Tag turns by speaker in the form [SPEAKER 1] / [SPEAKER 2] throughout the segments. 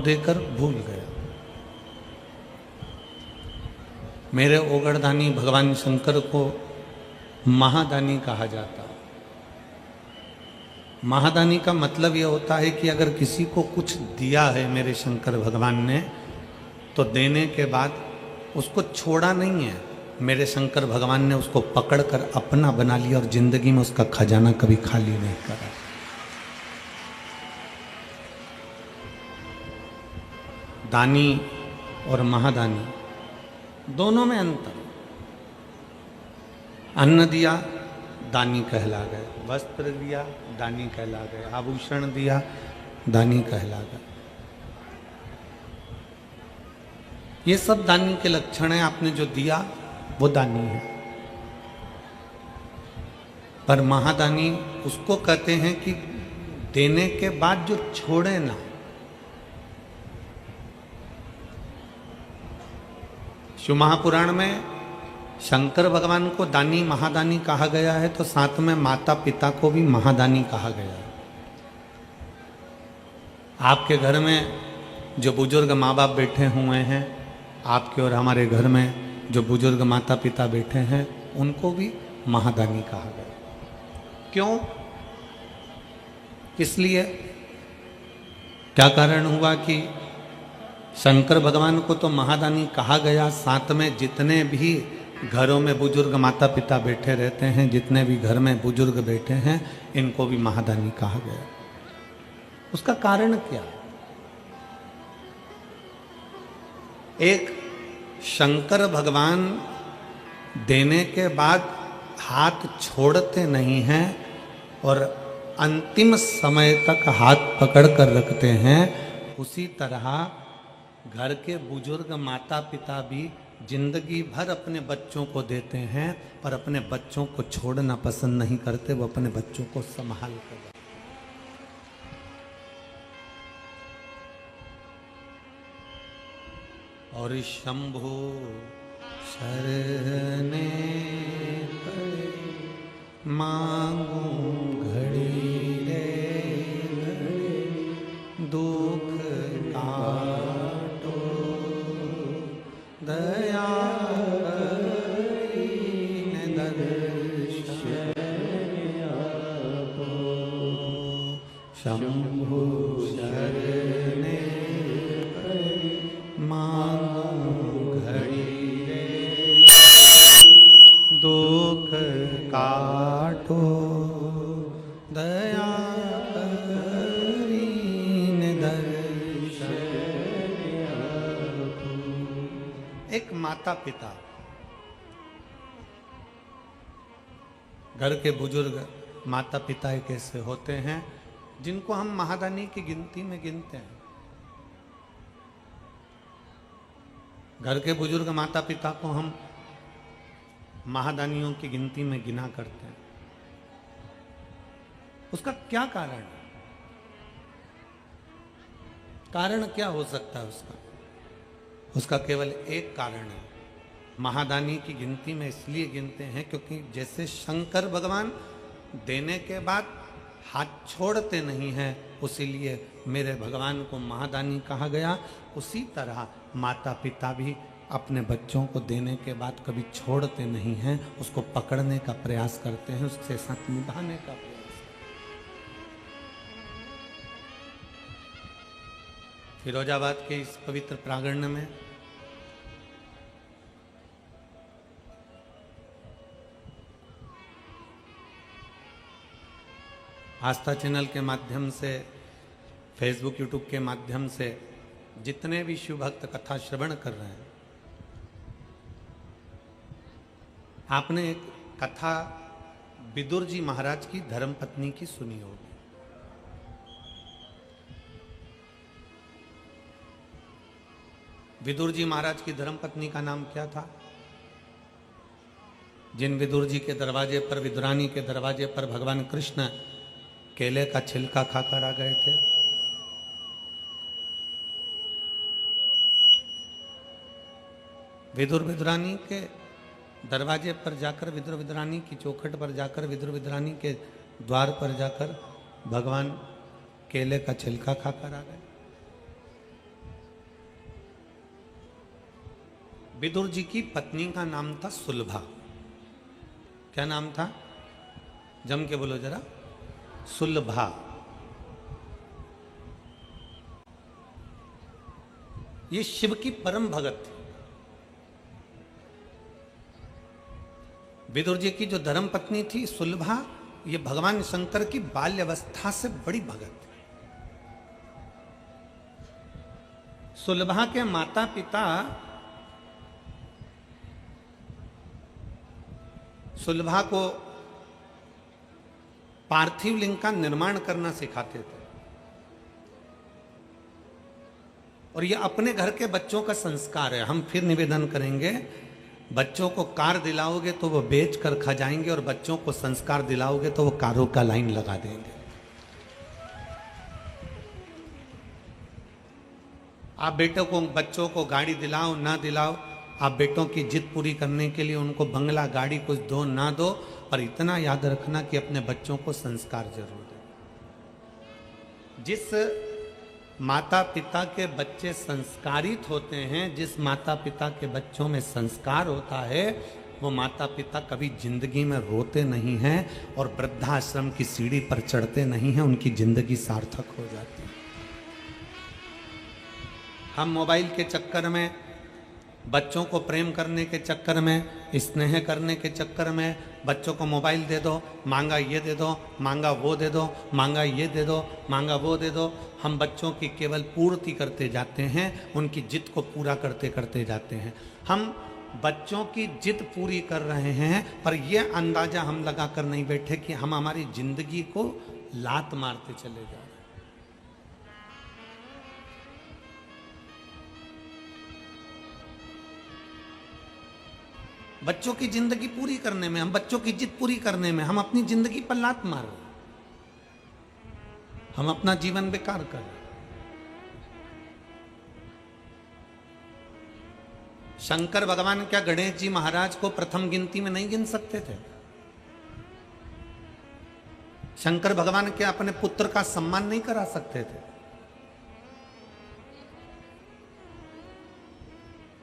[SPEAKER 1] देकर भूल गया। मेरे ओगरदानी भगवान शंकर को महादानी कहा जाता है। महादानी का मतलब यह होता है कि अगर किसी को कुछ दिया है मेरे शंकर भगवान ने, तो देने के बाद उसको छोड़ा नहीं है। मेरे शंकर भगवान ने उसको पकड़कर अपना बना लिया और जिंदगी में उसका खजाना कभी खाली नहीं करा। दानी और महादानी दोनों में अंतर। अन्न दिया दानी कहला गए, वस्त्र दिया दानी कहला गए, आभूषण दिया दानी कहला गए। ये सब दानी के लक्षण हैं। आपने जो दिया वो दानी है। पर महादानी उसको कहते हैं कि देने के बाद जो छोड़े ना। शिव महापुराण में शंकर भगवान को दानी महादानी कहा गया है, तो साथ में माता पिता को भी महादानी कहा गया है। आपके घर में जो बुजुर्ग माँ बाप बैठे हुए हैं, आपके और हमारे घर में जो बुजुर्ग माता पिता बैठे हैं, उनको भी महादानी कहा गया। क्यों? इसलिए क्या कारण हुआ कि शंकर भगवान को तो महादानी कहा गया, साथ में जितने भी घरों में बुजुर्ग माता पिता बैठे रहते हैं, जितने भी घर में बुजुर्ग बैठे हैं, इनको भी महादानी कहा गया। उसका कारण क्या? एक, शंकर भगवान देने के बाद हाथ छोड़ते नहीं हैं और अंतिम समय तक हाथ पकड़ कर रखते हैं। उसी तरह घर के बुजुर्ग माता पिता भी जिंदगी भर अपने बच्चों को देते हैं और अपने बच्चों को छोड़ना पसंद नहीं करते। वो अपने बच्चों को संभाल कर। और शंभो शरणे पड़े मांगू घड़ी रे घड़ी, दुख काटो दया करीने दर्शन आपो। शंभु शरणे पड़े मांगू घड़ी रे, दुख काटो दया करीने दर्शन आपो। एक माता पिता, घर के बुजुर्ग माता पिता एक ऐसे होते हैं जिनको हम महादानी की गिनती में गिनते हैं। घर के बुजुर्ग माता पिता को हम महादानियों की गिनती में गिना करते हैं। उसका क्या कारण है? कारण क्या हो सकता है उसका? उसका केवल एक कारण है। महादानी की गिनती में इसलिए गिनते हैं क्योंकि जैसे शंकर भगवान देने के बाद हाथ छोड़ते नहीं हैं, उसीलिए मेरे भगवान को महादानी कहा गया। उसी तरह माता पिता भी अपने बच्चों को देने के बाद कभी छोड़ते नहीं हैं, उसको पकड़ने का प्रयास करते हैं, उसके साथ निभाने का प्रयास। फिरोजाबाद के इस पवित्र प्रांगण में आस्था चैनल के माध्यम से, फेसबुक यूट्यूब के माध्यम से जितने भी शिव भक्त कथा श्रवण कर रहे हैं, आपने एक कथा विदुर जी महाराज की धर्मपत्नी की सुनी होगी। विदुर जी महाराज की धर्मपत्नी का नाम क्या था? जिन विदुर जी के दरवाजे पर, विदुरानी के दरवाजे पर भगवान कृष्ण केले का छिलका खाकर आ गए थे। विदुर विदुरानी के दरवाजे पर जाकर, विदुर विदुरानी की चौखट पर जाकर, विदुर विदुरानी के द्वार पर जाकर भगवान केले का छिलका खाकर आ गए। विदुर जी की पत्नी का नाम था सुलभा। क्या नाम था? जम के बोलो जरा। सुलभा। ये शिव की परम भगत थी। विदुर जी की जो धर्म पत्नी थी सुलभा, ये भगवान शंकर की बाल्यावस्था से बड़ी भगत थी। सुलभा के माता पिता सुलभा को पार्थिव लिंग का निर्माण करना सिखाते थे, और ये अपने घर के बच्चों का संस्कार है। हम फिर निवेदन करेंगे, बच्चों को कार दिलाओगे तो वो बेच कर खा जाएंगे, और बच्चों को संस्कार दिलाओगे तो वो कारों का लाइन लगा देंगे। आप बेटों को बच्चों को गाड़ी दिलाओ ना दिलाओ, आप बेटों की जिद पूरी करने के लिए उनको बंगला गाड़ी कुछ दो ना दो, पर इतना याद रखना कि अपने बच्चों को संस्कार जरूर दें। जिस माता पिता के बच्चे संस्कारित होते हैं, जिस माता पिता के बच्चों में संस्कार होता है, वो माता पिता कभी जिंदगी में रोते नहीं हैं और वृद्धाश्रम की सीढ़ी पर चढ़ते नहीं हैं, उनकी जिंदगी सार्थक हो जाती है। हम मोबाइल के चक्कर में, बच्चों को प्रेम करने के चक्कर में, स्नेह करने के चक्कर में बच्चों को मोबाइल दे दो, मांगा ये दे दो, मांगा वो दे दो, मांगा ये दे दो, मांगा वो दे दो। हम बच्चों की केवल पूर्ति करते जाते हैं, उनकी जिद को पूरा करते करते जाते हैं। हम बच्चों की जिद पूरी कर रहे हैं, पर यह अंदाजा हम लगा कर नहीं बैठे कि हम हमारी जिंदगी को लात मारते चले जा रहे हैं। बच्चों की जिंदगी पूरी करने में, हम बच्चों की जिद पूरी करने में, हम अपनी जिंदगी पर लात मार रहे हैं, हम अपना जीवन बेकार कर रहे हैं। शंकर भगवान क्या गणेश जी महाराज को प्रथम गिनती में नहीं गिन सकते थे? शंकर भगवान क्या अपने पुत्र का सम्मान नहीं करा सकते थे?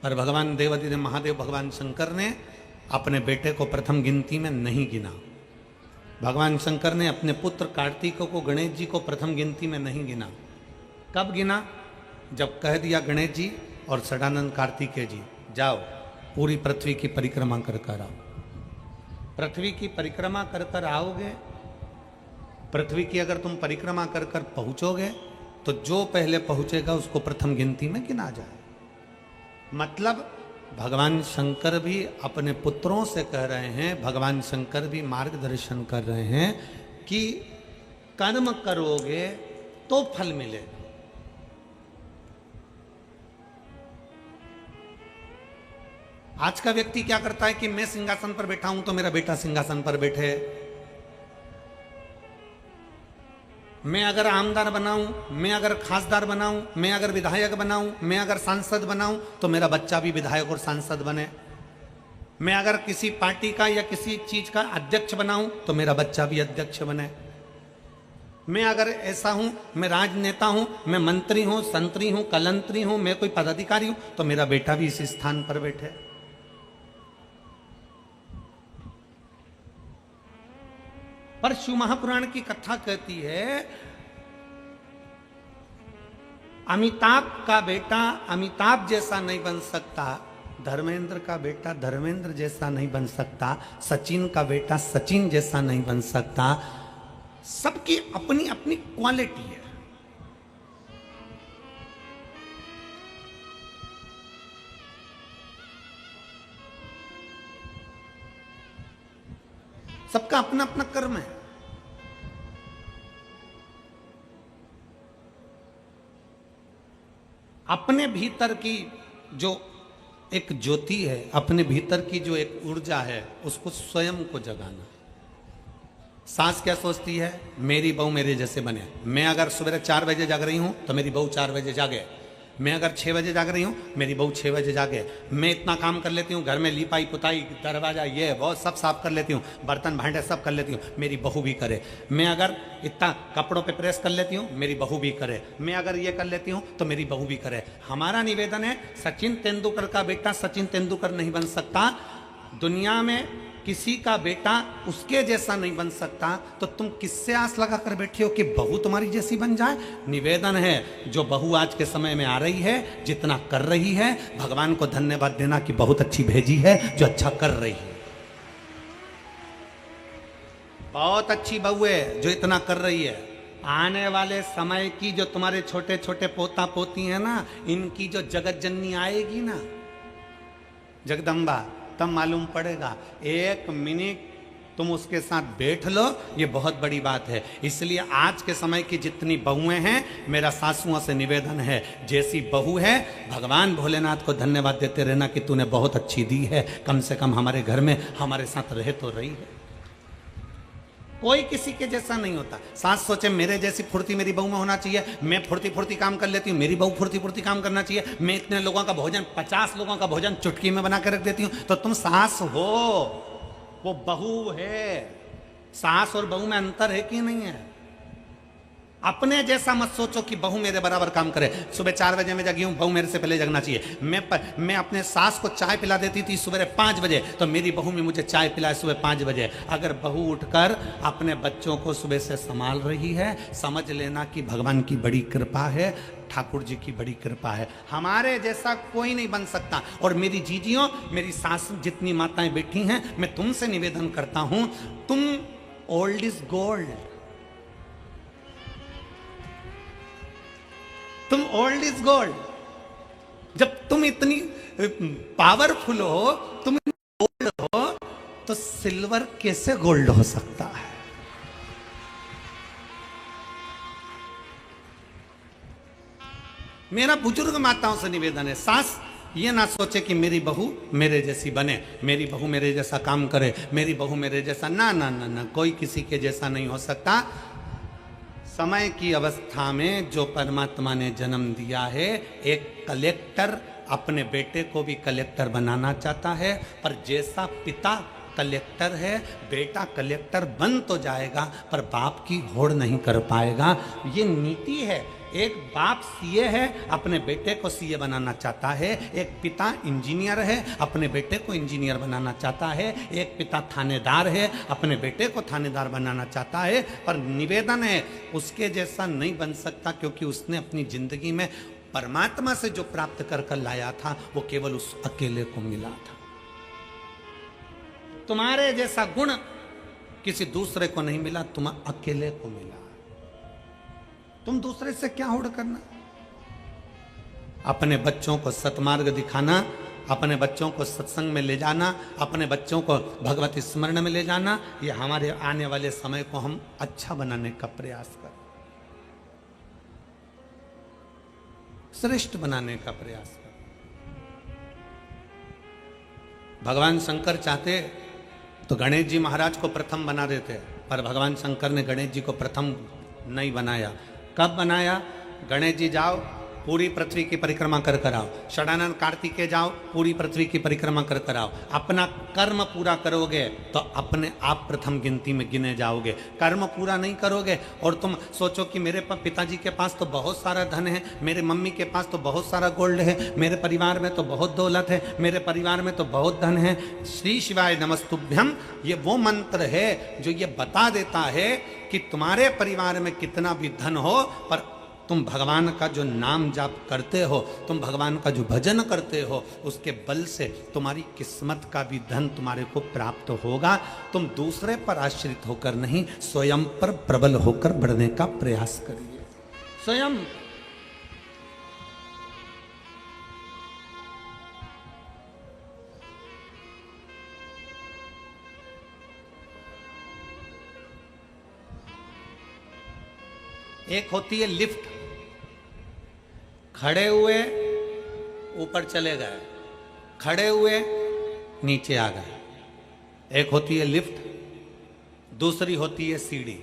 [SPEAKER 1] पर भगवान देवाधिदेव महादेव भगवान शंकर ने अपने बेटे को प्रथम गिनती में नहीं गिना। भगवान शंकर ने अपने पुत्र कार्तिक को, गणेश जी को प्रथम गिनती में नहीं गिना। कब गिना? जब कह दिया गणेश जी और सदानंद कार्तिकेय जी, जाओ पूरी पृथ्वी की परिक्रमा कर कर आओ। पृथ्वी की परिक्रमा कर कर आओगे, पृथ्वी की अगर तुम परिक्रमा कर कर पहुंचोगे तो जो पहले पहुंचेगा उसको प्रथम गिनती में गिना जाए। मतलब भगवान शंकर भी अपने पुत्रों से कह रहे हैं, भगवान शंकर भी मार्गदर्शन कर रहे हैं कि कर्म करोगे तो फल मिलेगा। आज का व्यक्ति क्या करता है कि मैं सिंहासन पर बैठा हूं तो मेरा बेटा सिंहासन पर बैठे, मैं अगर आमदार बनाऊं, मैं अगर खासदार बनाऊं, मैं अगर विधायक बनाऊं, मैं अगर सांसद बनाऊं तो मेरा बच्चा भी विधायक और सांसद बने, मैं अगर किसी पार्टी का या किसी चीज का अध्यक्ष बनाऊं तो मेरा बच्चा भी अध्यक्ष बने, मैं अगर ऐसा हूं, मैं राजनेता हूं, मैं मंत्री हूं, संतरी हूं, कलंतरी हूं, मैं कोई पदाधिकारी हूं तो मेरा बेटा भी इस स्थान पर बैठे। पर शिव महापुराण की कथा कहती है, अमिताभ का बेटा अमिताभ जैसा नहीं बन सकता, धर्मेंद्र का बेटा धर्मेंद्र जैसा नहीं बन सकता, सचिन का बेटा सचिन जैसा नहीं बन सकता। सबकी अपनी अपनी क्वालिटी है। सबका अपना अपना कर्म है। अपने भीतर की जो एक ज्योति है, अपने भीतर की जो एक ऊर्जा है, उसको स्वयं को जगाना। सास क्या सोचती है? मेरी बहू मेरे जैसे बने। मैं अगर सुबह 4 बजे जाग रही हूं तो मेरी बहू 4 बजे जागे। मैं अगर 6 बजे जाग रही हूँ, मेरी बहू 6 बजे जागे। मैं इतना काम कर लेती हूँ, घर में लिपाई पुताई, दरवाजा ये वो सब साफ कर लेती हूँ, बर्तन भांडे सब कर लेती हूँ, मेरी बहू भी करे। मैं अगर इतना कपड़ों पे प्रेस कर लेती हूँ, मेरी बहू भी करे। मैं अगर ये कर लेती हूँ तो मेरी बहू भी करे। हमारा निवेदन है, सचिन तेंदुलकर का बेटा सचिन तेंदुलकर नहीं बन सकता, दुनिया में किसी का बेटा उसके जैसा नहीं बन सकता, तो तुम किससे आस लगा कर बैठे हो कि बहू तुम्हारी जैसी बन जाए? निवेदन है, जो बहू आज के समय में आ रही है, जितना कर रही है, भगवान को धन्यवाद देना कि बहुत अच्छी भेजी है जो अच्छा कर रही है। बहुत अच्छी बहू है जो इतना कर रही है। आने वाले समय की जो तुम्हारे छोटे छोटे पोता पोती है ना, इनकी जो जगत जननी आएगी ना, जगदम्बा, तब मालूम पड़ेगा। 1 मिनट तुम उसके साथ बैठ लो, ये बहुत बड़ी बात है। इसलिए आज के समय की जितनी बहुएं हैं, मेरा सासुओं से निवेदन है, जैसी बहू है भगवान भोलेनाथ को धन्यवाद देते रहना कि तूने बहुत अच्छी दी है, कम से कम हमारे घर में हमारे साथ रह तो रही है। कोई किसी के जैसा नहीं होता। सास सोचे मेरे जैसी फुर्ती मेरी बहू में होना चाहिए, मैं फुर्ती फुर्ती काम कर लेती हूँ, मेरी बहू फुर्ती फुर्ती काम करना चाहिए, मैं इतने लोगों का भोजन 50 लोगों का भोजन चुटकी में बना के रख देती हूँ। तो तुम सास हो, वो बहू है। सास और बहू में अंतर है कि नहीं है? अपने जैसा मत सोचो कि बहू मेरे बराबर काम करे। सुबह 4 बजे में जगी हूं, बहू मेरे से पहले जगना चाहिए। मैं अपने सास को चाय पिला देती थी सुबह 5 बजे, तो मेरी बहू भी मुझे चाय पिलाए सुबह 5 बजे। अगर बहू उठकर अपने बच्चों को सुबह से संभाल रही है, समझ लेना कि भगवान की बड़ी कृपा है, ठाकुर जी की बड़ी कृपा है। हमारे जैसा कोई नहीं बन सकता। और मेरी जीजियों, मेरी सास, जितनी माताएं बैठी हैं, मैं तुमसे निवेदन करता हूं, तुम ओल्ड इज गोल्ड, तुम ओल्ड इज गोल्ड। जब तुम इतनी पावरफुल हो, तुम गोल्ड हो, तो सिल्वर कैसे गोल्ड हो सकता है? मेरा बुजुर्ग माताओं से निवेदन है, सास ये ना सोचे कि मेरी बहू मेरे जैसी बने, मेरी बहू मेरे जैसा काम करे, मेरी बहू मेरे जैसा, ना ना ना ना, कोई किसी के जैसा नहीं हो सकता। समय की अवस्था में जो परमात्मा ने जन्म दिया है, एक कलेक्टर अपने बेटे को भी कलेक्टर बनाना चाहता है, पर जैसा पिता कलेक्टर है, बेटा कलेक्टर बन तो जाएगा पर बाप की होड़ नहीं कर पाएगा। ये नीति है। एक बाप सीए है, अपने बेटे को सीए बनाना चाहता है। एक पिता इंजीनियर है, अपने बेटे को इंजीनियर बनाना चाहता है। एक पिता थानेदार है, अपने बेटे को थानेदार बनाना चाहता है। पर निवेदन है, उसके जैसा नहीं बन सकता, क्योंकि उसने अपनी जिंदगी में परमात्मा से जो प्राप्त कर कर लाया था, वो केवल उस अकेले को मिला था। तुम्हारे जैसा गुण किसी दूसरे को नहीं मिला, तुम अकेले को मिला। तुम दूसरे से क्या होड़ करना? अपने बच्चों को सतमार्ग दिखाना, अपने बच्चों को सत्संग में ले जाना, अपने बच्चों को भगवत स्मरण में ले जाना, ये हमारे आने वाले समय को हम अच्छा बनाने का प्रयास कर, श्रेष्ठ बनाने का प्रयास कर। भगवान शंकर चाहते तो गणेश जी महाराज को प्रथम बना देते, पर भगवान शंकर ने गणेश जी को प्रथम नहीं बनाया। कब बनाया? गणेश जी जाओ, पूरी पृथ्वी की परिक्रमा कर कर आओ। षडानंद कार्तिकेय जाओ, पूरी पृथ्वी की परिक्रमा कर कर आओ। अपना कर्म पूरा करोगे तो अपने आप प्रथम गिनती में गिने जाओगे। कर्म पूरा नहीं करोगे और तुम सोचो कि मेरे पिताजी के पास तो बहुत सारा धन है, मेरे मम्मी के पास तो बहुत सारा गोल्ड है, मेरे परिवार में तो बहुत दौलत है, मेरे परिवार में तो बहुत धन है। श्री शिवाय नमस्तुभ्यम, ये वो मंत्र है जो ये बता देता है कि तुम्हारे परिवार में कितना भी धन हो, पर तुम भगवान का जो नाम जाप करते हो, तुम भगवान का जो भजन करते हो, उसके बल से तुम्हारी किस्मत का भी धन तुम्हारे को प्राप्त होगा। तुम दूसरे पर आश्रित होकर नहीं, स्वयं पर प्रबल होकर बढ़ने का प्रयास करिए। स्वयं एक होती है लिफ्ट, खड़े हुए ऊपर चले गए, खड़े हुए नीचे आ गए। एक होती है लिफ्ट, दूसरी होती है सीढ़ी।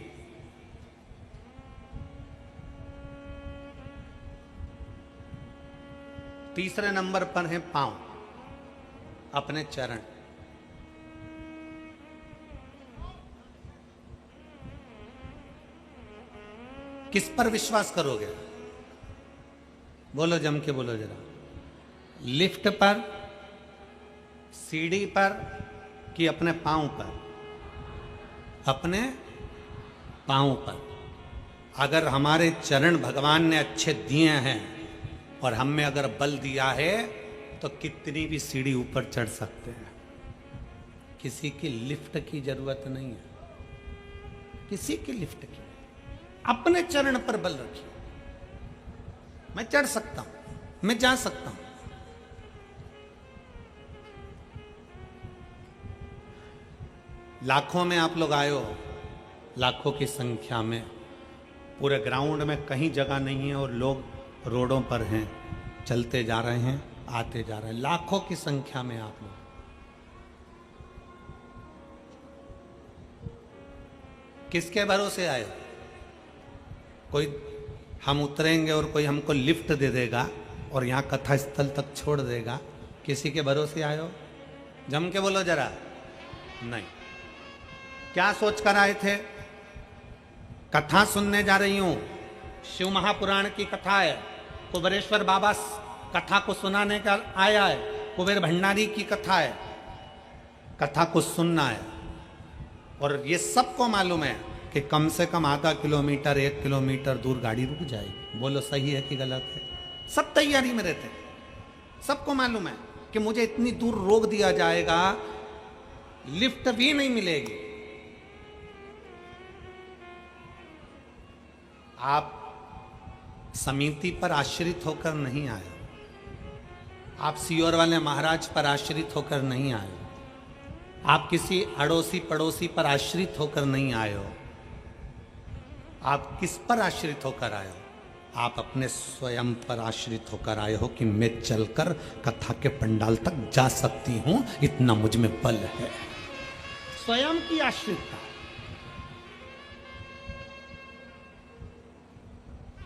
[SPEAKER 1] तीसरे नंबर पर है पांव, अपने चरण। किस पर विश्वास करोगे? बोलो, जम के बोलो जरा। लिफ्ट पर, सीढ़ी पर, कि अपने पांव पर? अपने पांव पर। अगर हमारे चरण भगवान ने अच्छे दिए हैं और हम में अगर बल दिया है तो कितनी भी सीढ़ी ऊपर चढ़ सकते हैं। किसी की लिफ्ट की जरूरत नहीं है, किसी की लिफ्ट की। अपने चरण पर बल रखिए। मैं चढ़ सकता हूं, मैं जा सकता हूं। लाखों में आप लोग आए हो, लाखों की संख्या में। पूरे ग्राउंड में कहीं जगह नहीं है और लोग रोडों पर हैं, चलते जा रहे हैं, आते जा रहे हैं। लाखों की संख्या में आप लोग। किसके भरोसे आए? कोई हम उतरेंगे और कोई हमको लिफ्ट दे देगा और यहां कथा स्थल तक छोड़ देगा। किसी के भरोसे आए हो? जम के बोलो जरा। नहीं। क्या सोच कर आए थे? कथा सुनने जा रही हूं, शिव महापुराण की कथा है, कुबेरेश्वर बाबा कथा को सुनाने का आया है, कुबेर भंडारी की कथा है, कथा को सुनना है। और ये सबको मालूम है कि कम से कम आधा किलोमीटर 1 किलोमीटर दूर गाड़ी रुक जाएगी। बोलो सही है कि गलत है? सब तैयारी में रहते हैं। सबको मालूम है कि मुझे इतनी दूर रोक दिया जाएगा, लिफ्ट भी नहीं मिलेगी। आप समिति पर आश्रित होकर नहीं आए, आप सियोर वाले महाराज पर आश्रित होकर नहीं आए, आप किसी अड़ोसी पड़ोसी पर आश्रित होकर नहीं आए हो। आप किस पर आश्रित होकर आए हो? आप अपने स्वयं पर आश्रित होकर आए हो कि मैं चलकर कथा के पंडाल तक जा सकती हूं, इतना मुझ में बल है। स्वयं की आश्रितता।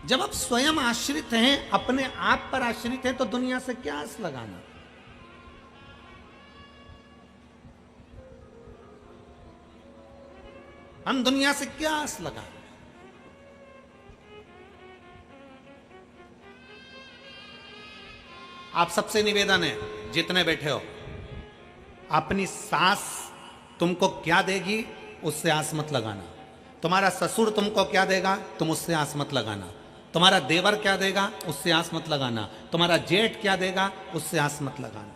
[SPEAKER 1] जब आप स्वयं आश्रित हैं, अपने आप पर आश्रित हैं, तो दुनिया से क्या आस लगाना? हम दुनिया से क्या आस लगाना? आप सबसे निवेदन है, जितने बैठे हो, अपनी सास तुमको क्या देगी उससे आस मत लगाना। तुम्हारा ससुर तुमको क्या देगा तुम उससे आस मत लगाना। तुम्हारा देवर क्या देगा उससे आस मत लगाना। तुम्हारा जेठ क्या देगा उससे आस मत लगाना।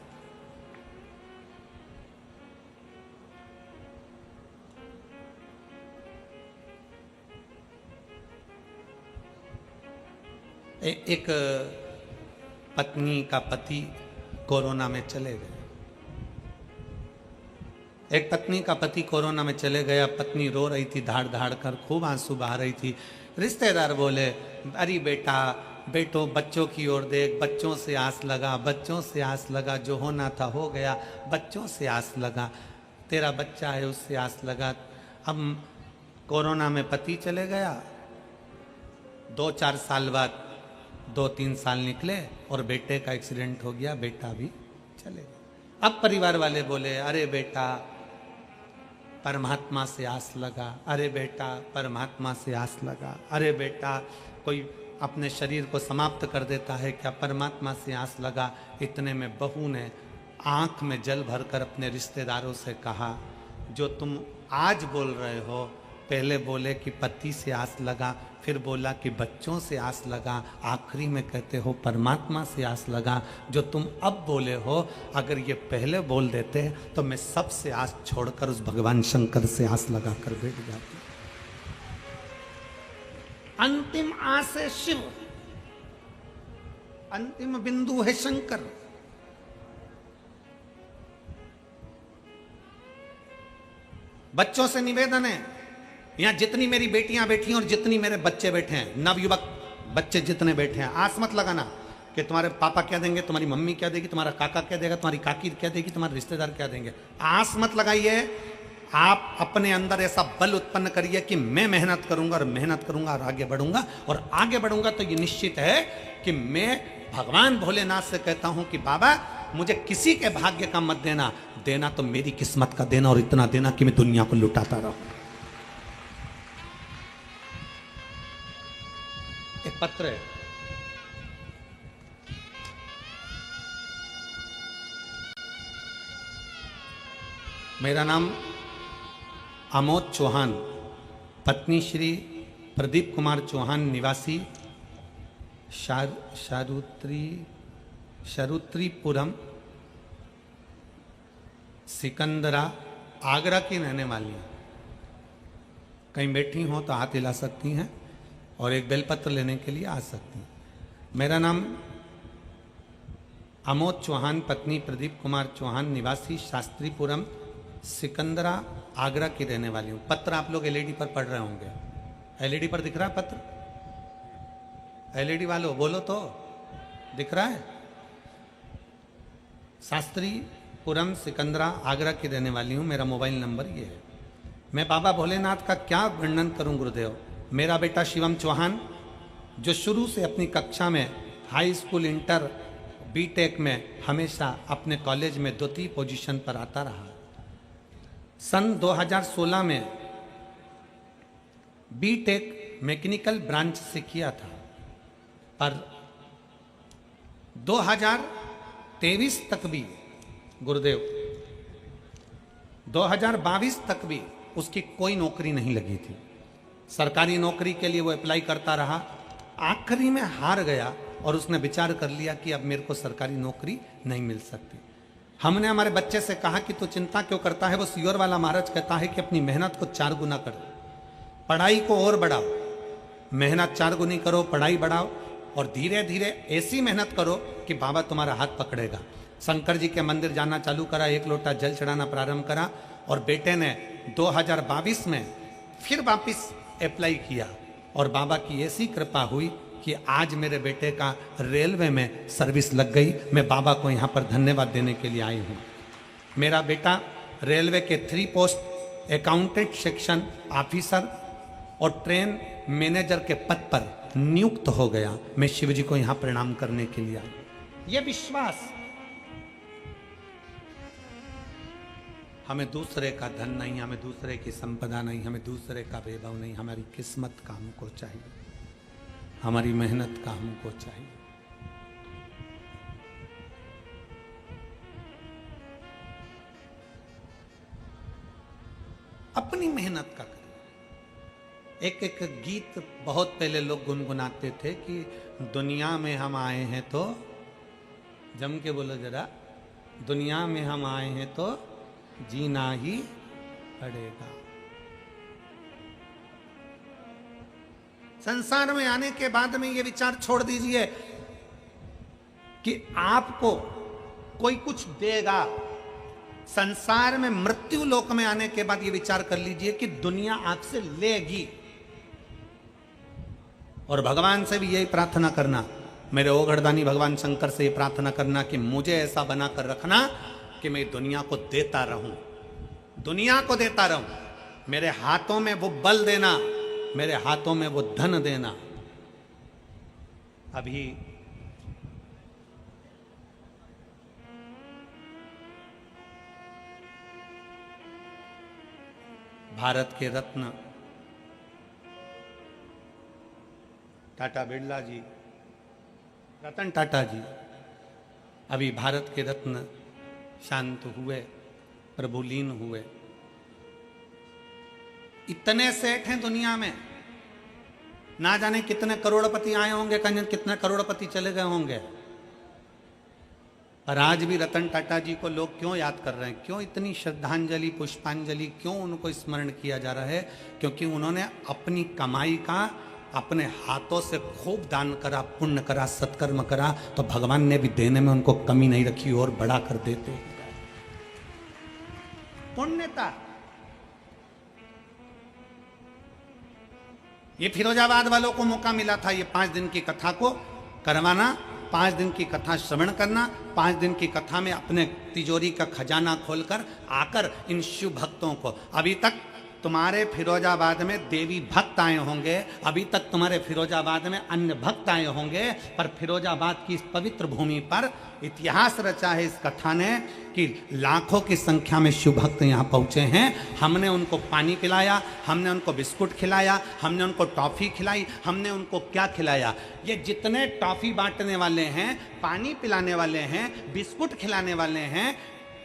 [SPEAKER 1] एक पत्नी का पति कोरोना में चले गए। एक पत्नी का पति कोरोना में चले गया। पत्नी रो रही थी, धाड़ धाड़ कर खूब आंसू बहा रही थी। रिश्तेदार बोले, अरे बेटा, बेटो बच्चों की ओर देख, बच्चों से आस लगा, बच्चों से आस लगा, जो होना था हो गया, बच्चों से आस लगा, तेरा बच्चा है उससे आस लगा। अब कोरोना में पति चले गया, 2-4 साल बाद 2-3 साल निकले और बेटे का एक्सीडेंट हो गया, बेटा भी चले गया। अब परिवार वाले बोले, अरे बेटा परमात्मा से आस लगा, अरे बेटा परमात्मा से आस लगा, अरे बेटा कोई अपने शरीर को समाप्त कर देता है क्या, परमात्मा से आस लगा। इतने में बहू ने आंख में जल भरकर अपने रिश्तेदारों से कहा, जो तुम आज बोल रहे हो, पहले बोले कि पति से आस लगा, फिर बोला कि बच्चों से आस लगा, आखिरी में कहते हो परमात्मा से आस लगा। जो तुम अब बोले हो, अगर ये पहले बोल देते तो मैं सबसे आस छोड़कर उस भगवान शंकर से आस लगा कर बैठ जाती। अंतिम आस है शिव, अंतिम बिंदु है शंकर। बच्चों से निवेदन है, यहां जितनी मेरी बेटियां बैठी हैं और जितनी मेरे बच्चे बैठे हैं, नवयुवक बच्चे जितने बैठे हैं, आस मत लगाना कि तुम्हारे पापा क्या देंगे, तुम्हारी मम्मी क्या देगी, तुम्हारा काका क्या देगा, तुम्हारी काकी क्या देगी, तुम्हारे रिश्तेदार क्या देंगे। आस मत लगाइए, आप अपने अंदर ऐसा बल उत्पन्न करिए कि मैं मेहनत करूंगा और मेहनत करूंगा और आगे बढ़ूंगा, और आगे बढ़ूंगा तो ये निश्चित है कि मैं भगवान भोलेनाथ से कहता हूं कि बाबा मुझे किसी के भाग्य का मत देना, देना तो मेरी किस्मत का देना, और इतना देना कि मैं दुनिया को लुटाता रहूं। एक पत्र है, मेरा नाम आमोद चौहान, पत्नी श्री प्रदीप कुमार चौहान, निवासी शरुत्रीपुरम, सिकंदरा, आगरा की रहने वाली हैं। कहीं बैठी हो तो हाथ हिला सकती हैं और एक बेलपत्र लेने के लिए आ सकती हैं। मेरा नाम आमोद चौहान, पत्नी प्रदीप कुमार चौहान, निवासी शास्त्रीपुरम, सिकंदरा, आगरा की रहने वाली हूँ। पत्र आप लोग एलईडी पर पढ़ रहे होंगे, एलईडी पर दिख रहा है पत्र? एलईडी वालों बोलो तो, दिख रहा है? शास्त्रीपुरम, सिकंदरा, आगरा की रहने वाली हूँ। मेरा मोबाइल नंबर ये है। मैं बाबा भोलेनाथ का क्या वर्णन करूं गुरुदेव। मेरा बेटा शिवम चौहान, जो शुरू से अपनी कक्षा में, हाई स्कूल, इंटर, बीटेक में हमेशा अपने कॉलेज में द्वितीय पोजीशन पर आता रहा। सन 2016 में बीटेक मैकेनिकल ब्रांच से किया था, पर 2023 तक भी गुरुदेव, 2022 तक भी उसकी कोई नौकरी नहीं लगी थी। सरकारी नौकरी के लिए वो अप्लाई करता रहा, आखिरी में हार गया और उसने विचार कर लिया कि अब मेरे को सरकारी नौकरी नहीं मिल सकती। हमने हमारे बच्चे से कहा कि तू चिंता क्यों करता है। वो सियोर वाला महाराज कहता है कि अपनी मेहनत को 4 गुना करो, पढ़ाई को और बढ़ाओ, मेहनत 4 गुनी करो, पढ़ाई बढ़ाओ, और धीरे धीरे ऐसी मेहनत करो कि बाबा तुम्हारा हाथ पकड़ेगा। शंकर जी के मंदिर जाना चालू करा, 1 लोटा जल चढ़ाना प्रारंभ करा, और बेटे ने 2022 में फिर वापिस अप्लाई किया, और बाबा की ऐसी कृपा हुई कि आज मेरे बेटे का रेलवे में सर्विस लग गई। मैं बाबा को यहाँ पर धन्यवाद देने के लिए आई हूँ। मेरा बेटा रेलवे के 3 पोस्ट, अकाउंटेंट सेक्शन ऑफिसर और ट्रेन मैनेजर के पद पर नियुक्त हो गया। मैं शिव जी को यहाँ प्रणाम करने के लिए आई। ये विश्वास, हमें दूसरे का धन नहीं, हमें दूसरे की संपदा नहीं, हमें दूसरे का वैभव नहीं, हमारी किस्मत का हमको चाहिए, हमारी मेहनत का हमको चाहिए। अपनी मेहनत का करें। एक गीत बहुत पहले लोग गुनगुनाते थे कि दुनिया में हम आए हैं तो, जम के बोलो जरा, दुनिया में हम आए हैं तो जीना ही पड़ेगा। संसार में आने के बाद में ये विचार छोड़ दीजिए कि आपको कोई कुछ देगा। संसार में, मृत्यु लोक में आने के बाद ये विचार कर लीजिए कि दुनिया आपसे लेगी। और भगवान से भी यही प्रार्थना करना, मेरे ओगड़दानी भगवान शंकर से ये प्रार्थना करना कि मुझे ऐसा बनाकर रखना कि मैं दुनिया को देता रहूं, दुनिया को देता रहूं। मेरे हाथों में वो बल देना, मेरे हाथों में वो धन देना। अभी भारत के रत्न टाटा बिरला जी, रतन टाटा जी, अभी भारत के रत्न शांत हुए, प्रभुलीन हुए। इतने सेठ हैं दुनिया में, ना जाने कितने करोड़पति आए होंगे, कितने करोड़पति चले गए होंगे, पर आज भी रतन टाटा जी को लोग क्यों याद कर रहे हैं, क्यों इतनी श्रद्धांजलि, पुष्पांजलि, क्यों उनको स्मरण किया जा रहा है? क्योंकि उन्होंने अपनी कमाई का, अपने हाथों से खूब दान करा, पुण्य करा, सत्कर्म करा, तो भगवान ने भी देने में उनको कमी नहीं रखी और बढ़ा कर देते। पुण्यता। ये फिरोजाबाद वालों को मौका मिला था ये 5 दिन की कथा को करवाना, 5 दिन की कथा श्रवण करना, 5 दिन की कथा में अपने तिजोरी का खजाना खोलकर आकर इन शिव भक्तों को, अभी तक तुम्हारे फिरोजाबाद में देवी भक्त आए होंगे, अभी तक तुम्हारे फिरोजाबाद में अन्य भक्त आए होंगे, पर फिरोजाबाद की इस पवित्र भूमि पर इतिहास रचा है इस कथा ने कि लाखों की संख्या में शिव भक्त यहाँ पहुँचे हैं। हमने उनको पानी पिलाया, हमने उनको बिस्कुट खिलाया, हमने उनको टॉफ़ी खिलाई, हमने उनको क्या खिलाया। ये जितने टॉफ़ी बांटने वाले हैं, पानी पिलाने वाले हैं, बिस्कुट खिलाने वाले हैं,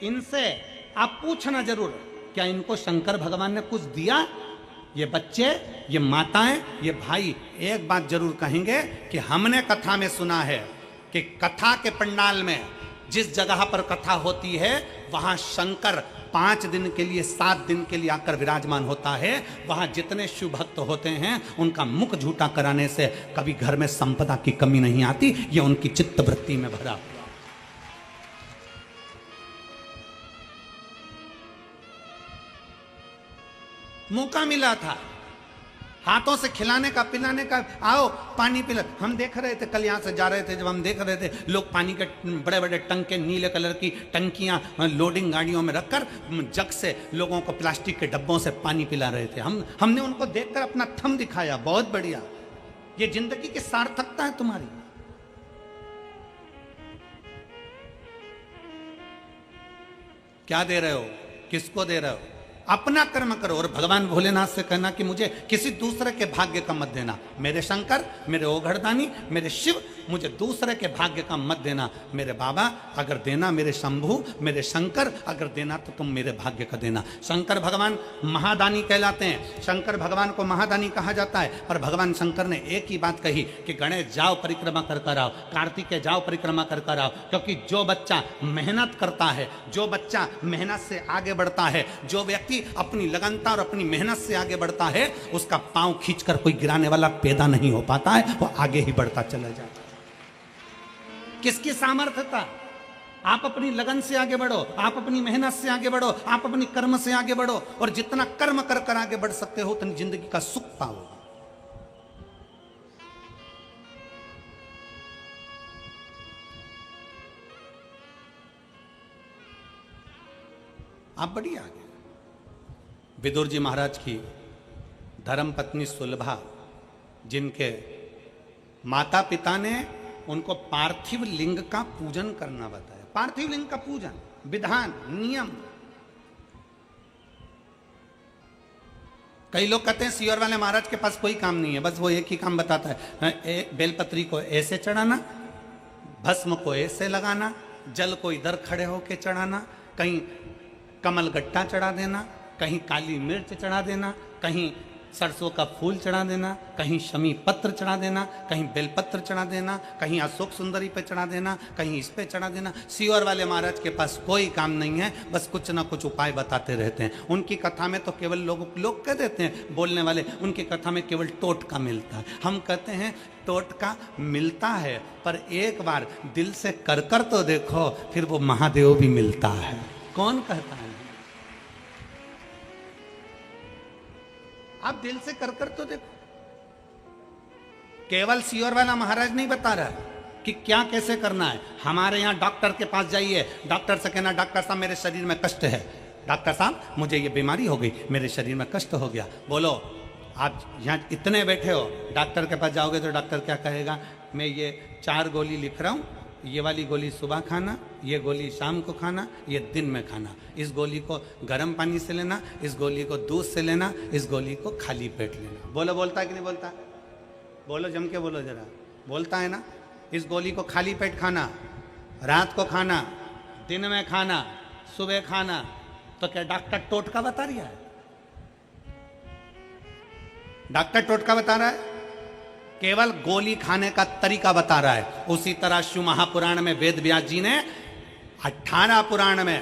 [SPEAKER 1] इनसे आप पूछना जरूर, क्या इनको शंकर भगवान ने कुछ दिया? ये बच्चे, ये माताएं, ये भाई एक बात जरूर कहेंगे कि हमने कथा में सुना है कि कथा के पंडाल में जिस जगह पर कथा होती है वहां शंकर 5 दिन के लिए, 7 दिन के लिए आकर विराजमान होता है। वहां जितने शिव भक्त होते हैं उनका मुख झूठा कराने से कभी घर में संपदा की कमी नहीं आती। ये उनकी चित्त वृत्ति में भरा। मौका मिला था हाथों से खिलाने का, पिलाने का, आओ पानी पिला। हम देख रहे थे, कल यहाँ से जा रहे थे, जब हम देख रहे थे लोग पानी के बड़े बड़े टंके, नीले कलर की टंकियाँ लोडिंग गाड़ियों में रखकर जग से लोगों को प्लास्टिक के डब्बों से पानी पिला रहे थे। हमने उनको देखकर अपना थम दिखाया, बहुत बढ़िया, ये जिंदगी की सार्थकता है तुम्हारी। क्या दे रहे हो, किसको दे रहे हो? अपना कर्म करो और भगवान भोलेनाथ से कहना कि मुझे किसी दूसरे के भाग्य का मत देना। मेरे शंकर, मेरे ओघड़दानी, मेरे शिव, मुझे दूसरे के भाग्य का मत देना। मेरे बाबा अगर देना, मेरे शंभू, मेरे शंकर अगर देना तो तुम मेरे भाग्य का देना। शंकर भगवान महादानी कहलाते हैं, शंकर भगवान को महादानी कहा जाता है। पर भगवान शंकर ने एक ही बात कही कि गणेश जाओ परिक्रमा कर कर आओ, कार्तिकेय जाओ परिक्रमा कर कर आओ, क्योंकि जो बच्चा मेहनत करता है, जो बच्चा मेहनत से आगे बढ़ता है, जो व्यक्ति अपनी लगनता और अपनी मेहनत से आगे बढ़ता है, उसका पांव खींचकर कोई गिराने वाला पैदा नहीं हो पाता है, वो आगे ही बढ़ता चला जाता है। किसकी सामर्थ्यता? आप अपनी लगन से आगे बढ़ो, आप अपनी मेहनत से आगे बढ़ो, आप अपनी कर्म से आगे बढ़ो, और जितना कर्म कर कर आगे बढ़ सकते हो उतनी जिंदगी का सुख पाओ। आप बढ़िया आगे। विदुर जी महाराज की धर्म पत्नी सुलभा, जिनके माता पिता ने उनको पार्थिव लिंग का पूजन करना बताया। पार्थिव लिंग का पूजन, विधान, नियम। कई लोग कहते हैं सियोर वाले महाराज के पास कोई काम नहीं है, बस वो एक ही काम बताता है, बेलपत्री को ऐसे चढ़ाना, भस्म को ऐसे लगाना, जल को इधर खड़े होके चढ़ाना, कहीं कमल गट्टा चढ़ा देना, कहीं काली मिर्च चढ़ा देना, कहीं सरसों का फूल चढ़ा देना, कहीं शमी पत्र चढ़ा देना, कहीं बेलपत्र चढ़ा देना, कहीं अशोक सुंदरी पे चढ़ा देना, कहीं इस पे चढ़ा देना। सियोर वाले महाराज के पास कोई काम नहीं है, बस कुछ ना कुछ उपाय बताते रहते हैं। उनकी कथा में तो केवल लोग कह देते हैं बोलने वाले, उनकी कथा में केवल टोटका मिलता है। हम कहते हैं टोटका मिलता है, पर एक बार दिल से कर कर तो देखो, फिर वो महादेव भी मिलता है। कौन कहता है? आप दिल से कर कर तो देखो। केवल सियोर वाला महाराज नहीं बता रहा है कि क्या कैसे करना है। हमारे यहाँ डॉक्टर के पास जाइए, डॉक्टर से कहना डॉक्टर साहब मेरे शरीर में कष्ट है, डॉक्टर साहब मुझे ये बीमारी हो गई, मेरे शरीर में कष्ट हो गया। बोलो, आप यहाँ इतने बैठे हो, डॉक्टर के पास जाओगे तो डॉक्टर क्या कहेगा? मैं ये 4 गोली लिख रहा हूँ, ये वाली गोली सुबह खाना, ये गोली शाम को खाना, ये दिन में खाना, इस गोली को गर्म पानी से लेना, इस गोली को दूध से लेना, इस गोली को खाली पेट लेना। बोलो, बोलता है कि नहीं बोलता? बोलो, जम के बोलो जरा। बोलता है ना? इस गोली को खाली पेट खाना, रात को खाना, दिन में खाना, सुबह खाना। तो क्या डॉक्टर टोटका बता रहा है? डॉक्टर टोटका बता रहा है? केवल गोली खाने का तरीका बता रहा है। उसी तरह शिव महापुराण में वेद व्यास जी ने 18 पुराण में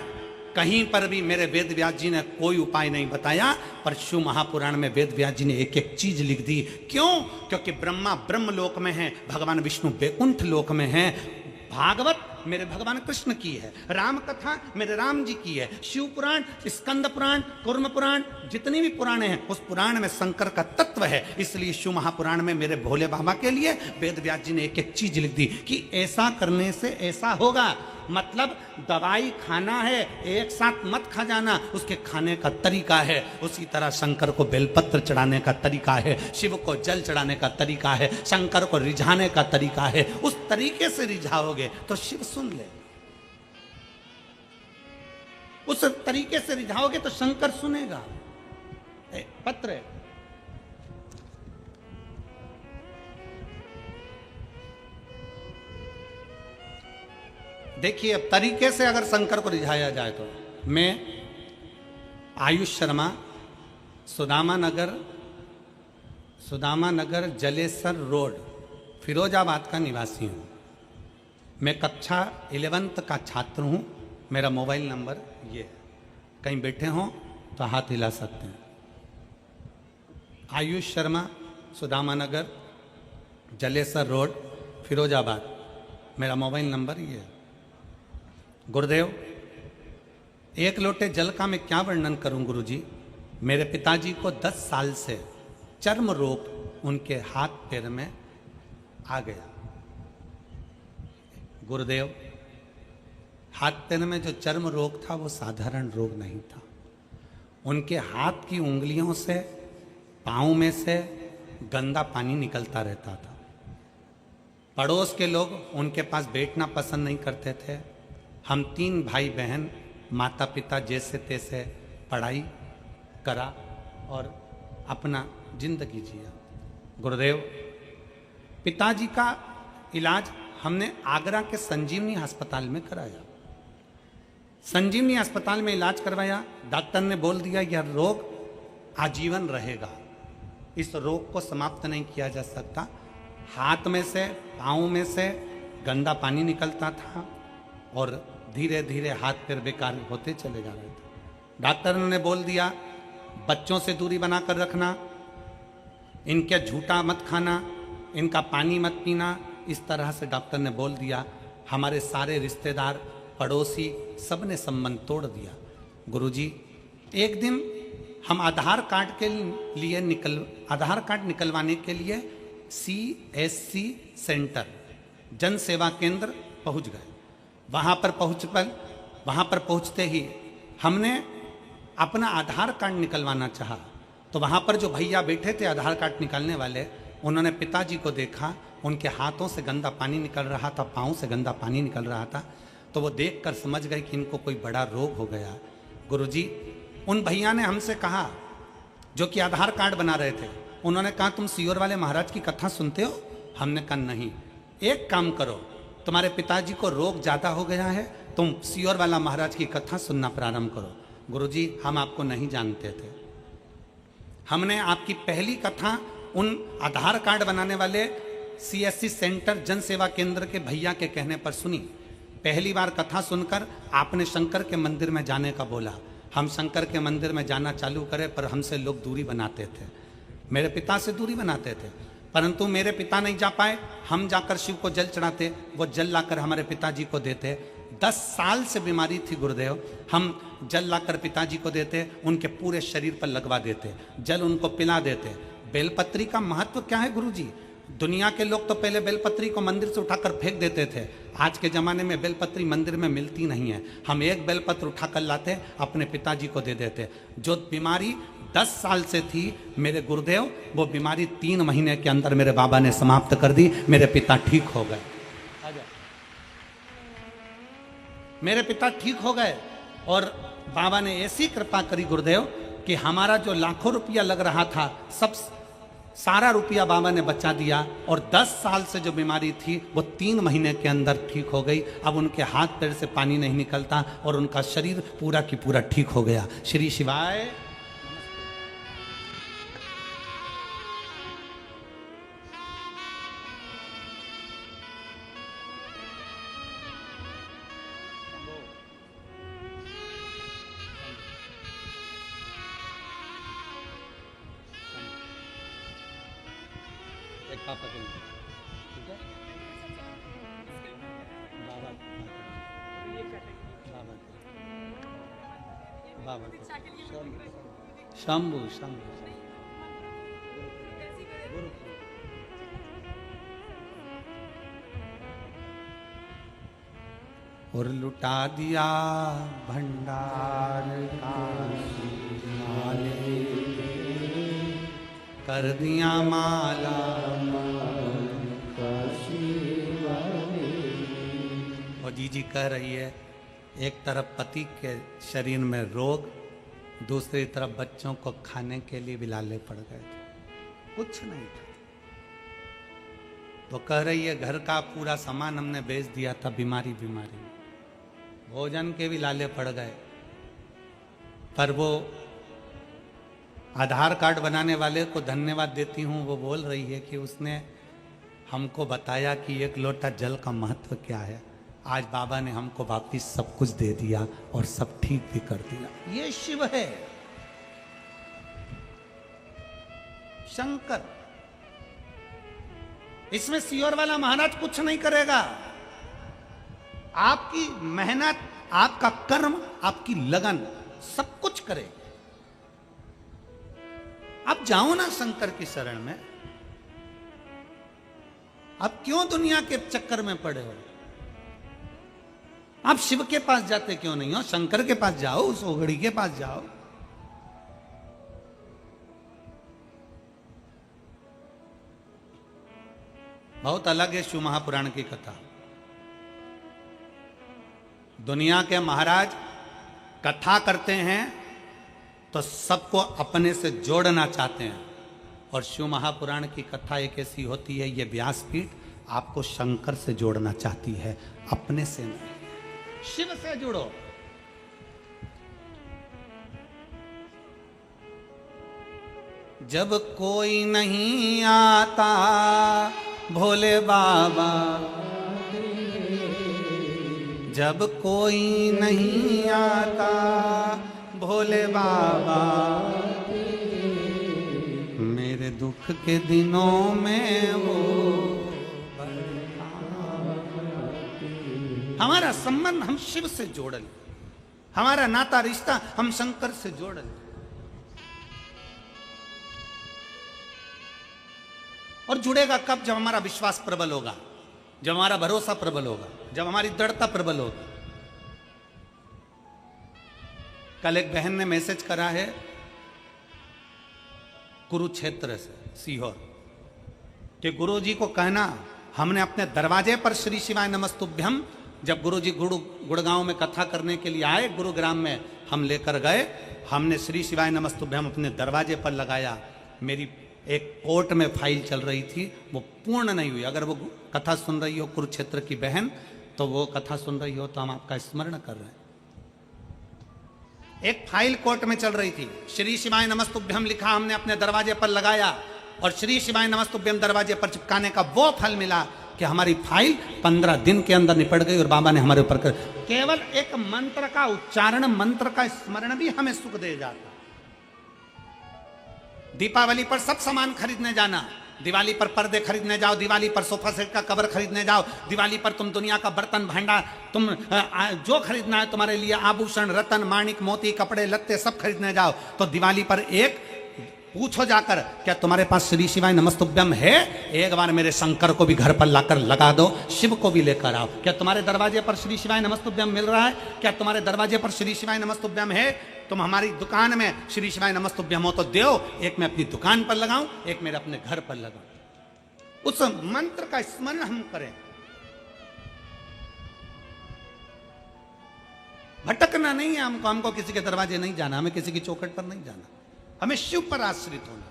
[SPEAKER 1] कहीं पर भी मेरे वेद व्यास जी ने कोई उपाय नहीं बताया, पर शिव महापुराण में वेद व्यास जी ने एक एक चीज लिख दी। क्यों? क्योंकि ब्रह्मा ब्रह्म लोक में है, भगवान विष्णु वैकुंठ लोक में है, भागवत मेरे भगवान कृष्ण की है, राम कथा मेरे राम जी की है, शिव पुराण, स्कंद पुराण, कुर्म पुराण, जितनी भी पुराण हैं उस पुराण में शंकर का तत्व है। इसलिए शिव महापुराण में मेरे भोले बाबा के लिए वेद व्यास जी ने एक एक चीज लिख दी कि ऐसा करने से ऐसा होगा। मतलब दवाई खाना है, एक साथ मत खा जाना, उसके खाने का तरीका है। उसी तरह शंकर को बेलपत्र चढ़ाने का तरीका है, शिव को जल चढ़ाने का तरीका है, शंकर को रिझाने का तरीका है। उस तरीके से रिझाओगे तो शिव सुन ले, उस तरीके से रिझाओगे तो शंकर सुनेगा। पत्र है। देखिए, अब तरीके से अगर शंकर को रिझाया जाए तो मैं आयुष शर्मा, सुदामा नगर जलेसर रोड, फिरोजाबाद का निवासी हूँ। मैं कक्षा 11th का छात्र हूँ। मेरा मोबाइल नंबर ये है, कहीं बैठे हों तो हाथ हिला सकते हैं। आयुष शर्मा, सुदामा नगर जलेसर रोड, फिरोजाबाद, मेरा मोबाइल नंबर ये है। गुरुदेव, एक लोटे जल का मैं क्या वर्णन करूं गुरुजी। मेरे पिताजी को 10 साल से चर्म रोग उनके हाथ पैर में आ गया। गुरुदेव, हाथ पैर में जो चर्म रोग था वो साधारण रोग नहीं था। उनके हाथ की उंगलियों से, पाँव में से गंदा पानी निकलता रहता था। पड़ोस के लोग उनके पास बैठना पसंद नहीं करते थे। हम 3 भाई बहन, माता पिता जैसे तैसे पढ़ाई करा और अपना जिंदगी जिया। गुरुदेव, पिताजी का इलाज हमने आगरा के संजीवनी अस्पताल में कराया। संजीवनी अस्पताल में इलाज करवाया। डॉक्टर ने बोल दिया यह रोग आजीवन रहेगा, इस रोग को समाप्त नहीं किया जा सकता। हाथ में से, पाँव में से गंदा पानी निकलता था और धीरे धीरे हाथ पैर बेकार होते चले जा रहे थे। डॉक्टर ने बोल दिया बच्चों से दूरी बनाकर रखना, इनके झूठा मत खाना, इनका पानी मत पीना। इस तरह से डॉक्टर ने बोल दिया। हमारे सारे रिश्तेदार, पड़ोसी, सब ने संबंध तोड़ दिया। गुरुजी, एक दिन हम आधार कार्ड निकलवाने के लिए CSC सेंटर, जन सेवा केंद्र पहुंच गए। वहाँ पर पहुँचते ही हमने अपना आधार कार्ड निकलवाना चाहा। तो वहाँ पर जो भैया बैठे थे आधार कार्ड निकालने वाले, उन्होंने पिताजी को देखा, उनके हाथों से गंदा पानी निकल रहा था, पाँव से गंदा पानी निकल रहा था। तो वो देखकर समझ गए कि इनको कोई बड़ा रोग हो गया। गुरुजी, उन भैया ने हमसे कहा, जो कि आधार कार्ड बना रहे थे, उन्होंने कहा तुम सीहोर वाले महाराज की कथा सुनते हो? हमने कहा नहीं। एक काम करो, तुम्हारे पिताजी को रोग ज़्यादा हो गया है, तुम सीहोर वाला महाराज की कथा सुनना प्रारंभ करो। गुरुजी, हम आपको नहीं जानते थे। हमने आपकी पहली कथा उन आधार कार्ड बनाने वाले CSC सेंटर जन सेवा केंद्र के भैया के कहने पर सुनी। पहली बार कथा सुनकर आपने शंकर के मंदिर में जाने का बोला। हम शंकर के मंदिर में जाना चालू करें, पर हमसे लोग दूरी बनाते थे, मेरे पिता से दूरी बनाते थे। परंतु मेरे पिता नहीं जा पाए। हम जाकर शिव को जल चढ़ाते, वो जल लाकर हमारे पिताजी को देते। 10 साल से बीमारी थी गुरुदेव, हम जल लाकर पिताजी को देते, उनके पूरे शरीर पर लगवा देते, जल उनको पिला देते। बेलपत्री का महत्व क्या है गुरुजी? दुनिया के लोग तो पहले बेलपत्री को मंदिर से उठाकर फेंक देते थे। आज के ज़माने में बेलपत्री मंदिर में मिलती नहीं है। हम एक बेलपत्र उठाकर लाते, अपने पिताजी को दे देते। जो बीमारी 10 साल से थी मेरे गुरुदेव, वो बीमारी 3 महीने के अंदर मेरे बाबा ने समाप्त कर दी। मेरे पिता ठीक हो गए। मेरे पिता ठीक हो गए और बाबा ने ऐसी कृपा करी गुरुदेव कि हमारा जो लाखों रुपया लग रहा था, सब सारा रुपया बाबा ने बचा दिया। और 10 साल से जो बीमारी थी वो 3 महीने के अंदर ठीक हो गई। अब उनके हाथ पैर से पानी नहीं निकलता और उनका शरीर पूरा की पूरा ठीक हो गया। श्री शिवाय। पापा के लिए, ठीक है बाबा। बाबा को शंभु शंभु और लुटा दिया भंडार माले, कर दिया माला और जीजी कह रही है एक तरफ पति के शरीर में रोग, दूसरी तरफ बच्चों को खाने के लिए भी लाले पड़ गए थे, कुछ नहीं था। तो कह रही है घर का पूरा सामान हमने बेच दिया था बीमारी बीमारी में, भोजन के भी लाले पड़ गए। पर वो आधार कार्ड बनाने वाले को धन्यवाद देती हूँ, वो बोल रही है कि उसने हमको बताया कि एक लोटा जल का महत्व क्या है। आज बाबा ने हमको वापिस सब कुछ दे दिया और सब ठीक भी कर दिया। ये शिव है, शंकर। इसमें सियोर वाला महाराज कुछ नहीं करेगा। आपकी मेहनत, आपका कर्म, आपकी लगन सब कुछ करेगा। आप जाओ ना शंकर की शरण में। आप क्यों दुनिया के चक्कर में पड़े हो? आप शिव के पास जाते क्यों नहीं हो? शंकर के पास जाओ, उस ओघड़ी के पास जाओ। बहुत अलग है शिव महापुराण की कथा। दुनिया के महाराज कथा करते हैं तो सबको अपने से जोड़ना चाहते हैं, और शिव महापुराण की कथा एक ऐसी होती है, ये व्यासपीठ आपको शंकर से जोड़ना चाहती है, अपने से नहीं। शिव से जुड़ो। जब कोई नहीं आता भोले बाबा, जब कोई नहीं आता भोले बाबा, मेरे दुख के दिनों में वो। हमारा संबंध हम शिव से जोड़ लें, हमारा नाता रिश्ता हम शंकर से जोड़ लें। और जुड़ेगा कब? जब हमारा विश्वास प्रबल होगा, जब हमारा भरोसा प्रबल होगा, जब हमारी दृढ़ता प्रबल होगी। कल एक बहन ने मैसेज करा है कुरुक्षेत्र से, सीहोर, कि गुरुजी को कहना हमने अपने दरवाजे पर श्री शिवाय नमस्तुभ्यम, जब गुरुजी गुड़गांव में कथा करने के लिए आए, गुरुग्राम में हम लेकर गए, हमने श्री शिवाय नमस्तुभ्यम अपने दरवाजे पर लगाया। मेरी एक कोर्ट में फाइल चल रही थी, वो पूर्ण नहीं हुई। अगर वो कथा सुन रही हो कुरुक्षेत्र की बहन, तो वो कथा सुन रही हो तो हम आपका स्मरण कर रहे हैं। एक फाइल कोर्ट में चल रही थी, श्री शिवाय नमस्तुभ्यम लिखा, हमने अपने दरवाजे पर लगाया, और श्री शिवाय नमस्तुभ्यम दरवाजे पर चिपकाने का वो फल मिला कि हमारी फाइल 15 दिन के अंदर निपट गई, और बाबा ने हमारे ऊपर कर। केवल एक मंत्र का उच्चारण, मंत्र का स्मरण भी हमें सुख दे जाता। दीपावली पर सब सामान खरीदने जाना, दिवाली पर पर्दे खरीदने जाओ, दिवाली पर सोफा सेट का कवर खरीदने जाओ, दिवाली पर तुम दुनिया का बर्तन भांडा, तुम जो खरीदना है तुम्हारे लिए, आभूषण, रतन, माणिक, मोती, कपड़े लत्ते सब खरीदने जाओ। तो दिवाली पर एक पूछो जाकर, क्या तुम्हारे पास श्री शिवाय नमस्तुभ्यम है? एक बार मेरे शंकर को भी घर पर लाकर लगा दो, शिव को भी लेकर आओ। क्या तुम्हारे दरवाजे पर श्री शिवाय नमस्तुभ्यम मिल रहा है? क्या तुम्हारे दरवाजे पर श्री शिवाय नमस्तुभ्यम है? तुम हमारी दुकान में श्री शिवाय नमस्तुभ्यम हो तो दो, एक मैं अपनी दुकान पर लगाऊं, एक मेरे अपने घर पर लगाऊं। उस मंत्र का स्मरण हम करें। भटकना नहीं है हमको, हमको किसी के दरवाजे नहीं जाना, हमें किसी की चौखट पर नहीं जाना, हमें शिव पर आश्रित होना,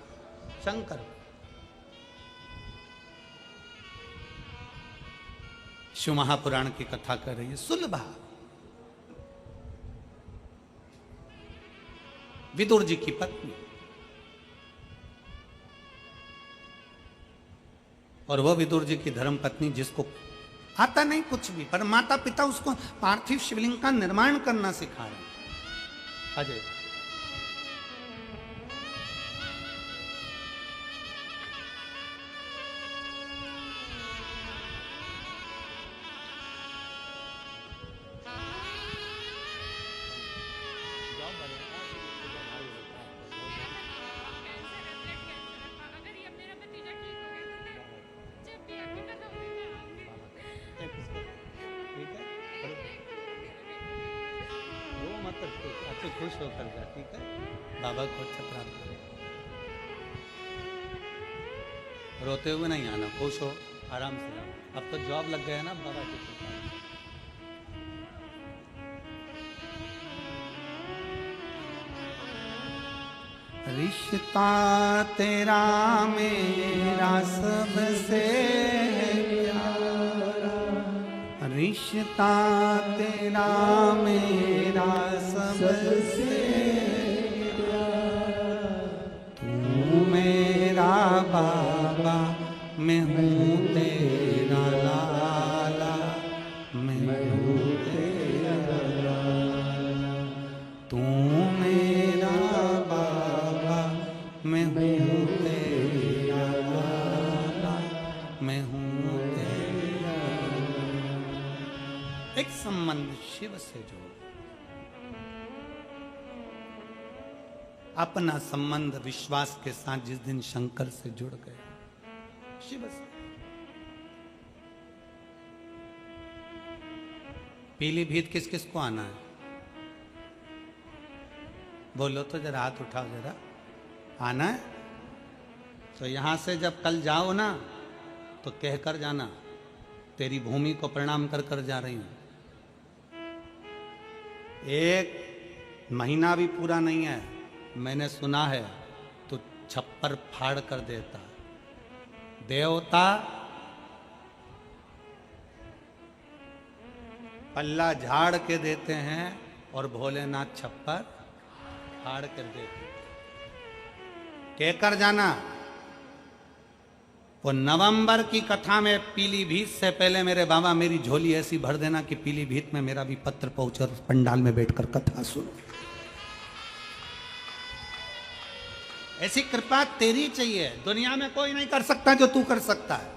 [SPEAKER 1] शंकर। शिव महापुराण की कथा कर रही है सुलभा, विदुर जी की पत्नी, और वो विदुर जी की धर्म पत्नी, जिसको आता नहीं कुछ भी, पर माता पिता उसको पार्थिव शिवलिंग का निर्माण करना सिखा रहे हैं। अजय मत अच्छा खुश होकर जा, ठीक है? बाबा को अच्छा प्राप्त करो। रोते हुए नहीं आना, खुश हो, आराम से रहो। अब तो जॉब लग गया ना बाबा के कृपा से। रिश्ता तेरा मेरा सबसे प्यारा, रिश्ता तेरा मेरा सबसे प्यारा, तू मेरा बाबा, मैं हूँ तेरा लाला, मैं हूँ तेरा लाला, तू मेरा बाबा, मैं हूँ तेरा लाला, मैं हूँ तेरा लाला। एक संबंध शिव से जोड़, अपना संबंध विश्वास के साथ जिस दिन शंकर से जुड़ गया, शिव से। पीलीभीत किस किस को आना है? बोलो तो जरा, हाथ उठाओ जरा। आना है तो यहां से जब कल जाओ ना तो कहकर जाना, तेरी भूमि को प्रणाम कर कर जा रही हूं। एक महीना भी पूरा नहीं है, मैंने सुना है तो छप्पर फाड़ कर देता। देवता पल्ला झाड़ के देते हैं और भोलेनाथ छप्पर फाड़ कर देते। कहकर जाना, वो नवंबर की कथा में पीलीभीत से पहले मेरे बाबा मेरी झोली ऐसी भर देना कि पीलीभीत में मेरा भी पत्र पहुंचे और पंडाल में बैठकर कथा सुनो। ऐसी कृपा तेरी चाहिए, दुनिया में कोई नहीं कर सकता जो तू कर सकता है।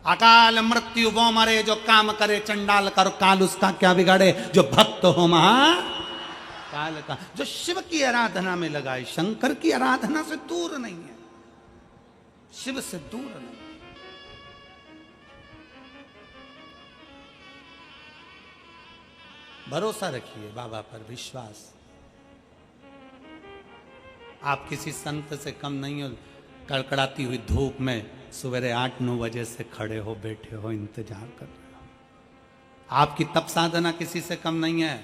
[SPEAKER 1] अकाल मृत्यु वो मरे जो काम करे, चंडाल कर काल उसका क्या बिगाड़े, जो भक्त हो महा काल का। जो शिव की आराधना में लगाए, शंकर की आराधना से दूर नहीं है, शिव से दूर नहीं। भरोसा रखिए बाबा पर, विश्वास। आप किसी संत से कम नहीं हो। कड़कड़ाती हुई धूप में सवेरे 8-9 बजे से खड़े हो, बैठे हो, इंतजार कर रहे हो। आपकी तप साधना किसी से कम नहीं है।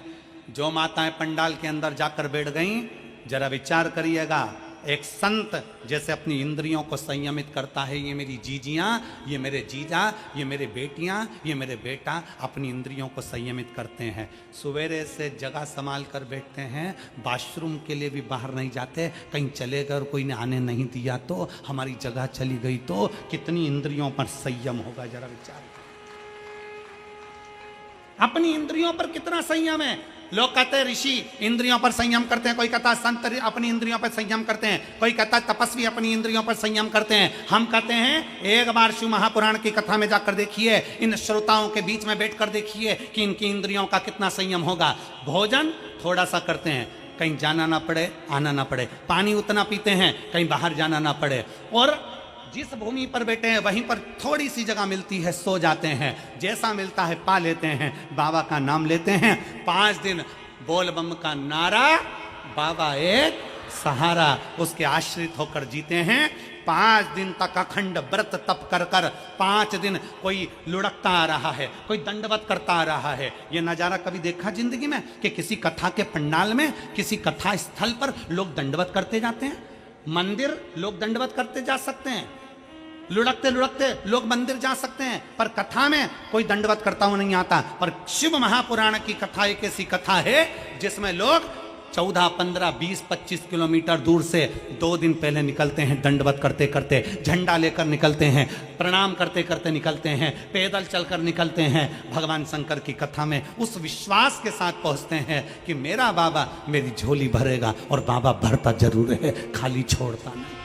[SPEAKER 1] जो माताएं पंडाल के अंदर जाकर बैठ गईं, जरा विचार करिएगा, एक संत जैसे अपनी इंद्रियों को संयमित करता है, ये मेरी जीजियां, ये मेरे जीजा, ये मेरे बेटियां, ये मेरे बेटा अपनी इंद्रियों को संयमित करते हैं। सवेरे से जगह संभाल कर बैठते हैं, वॉशरूम के लिए भी बाहर नहीं जाते। कहीं चले गए और कोई ने आने नहीं दिया तो, हमारी जगह चली गई तो, कितनी इंद्रियों पर संयम होगा, जरा विचार। अपनी इंद्रियों पर कितना संयम है। लोग कहते हैं ऋषि इंद्रियों पर संयम करते हैं, कोई कहता है संत अपनी इंद्रियों पर संयम करते हैं, कोई कहता है तपस्वी अपनी इंद्रियों पर संयम करते हैं। हम कहते हैं एक बार शिव महापुराण की कथा में जाकर देखिए, इन श्रोताओं के बीच में बैठकर देखिए कि इनकी इंद्रियों का कितना संयम होगा। भोजन थोड़ा सा करते हैं, कहीं जाना ना पड़े, आना ना पड़े। पानी उतना पीते हैं, कहीं बाहर जाना ना पड़े। और जिस भूमि पर बैठे हैं वहीं पर थोड़ी सी जगह मिलती है, सो जाते हैं, जैसा मिलता है पा लेते हैं, बाबा का नाम लेते हैं। 5 दिन बोल बम का नारा, बाबा एक सहारा, उसके आश्रित होकर जीते हैं। 5 दिन तक अखंड व्रत तप कर कर, 5 दिन कोई लुढ़कता आ रहा है, कोई दंडवत करता आ रहा है। ये नजारा कभी देखा जिंदगी में कि किसी कथा के पंडाल में, किसी कथा स्थल पर लोग दंडवत करते जाते हैं? मंदिर लोग दंडवत करते जा सकते हैं, लुढ़कते लुढ़कते लोग मंदिर जा सकते हैं, पर कथा में कोई दंडवत करता हुआ नहीं आता। पर शिव महापुराण की कथा एक ऐसी कथा है जिसमें लोग 14, 15, 20, 25 किलोमीटर दूर से 2 दिन पहले निकलते हैं, दंडवत करते करते, झंडा लेकर निकलते हैं, प्रणाम करते करते निकलते हैं, पैदल चलकर निकलते हैं। भगवान शंकर की कथा में उस विश्वास के साथ पहुंचते हैं कि मेरा बाबा मेरी झोली भरेगा, और बाबा भरता जरूर है, खाली छोड़ता नहीं।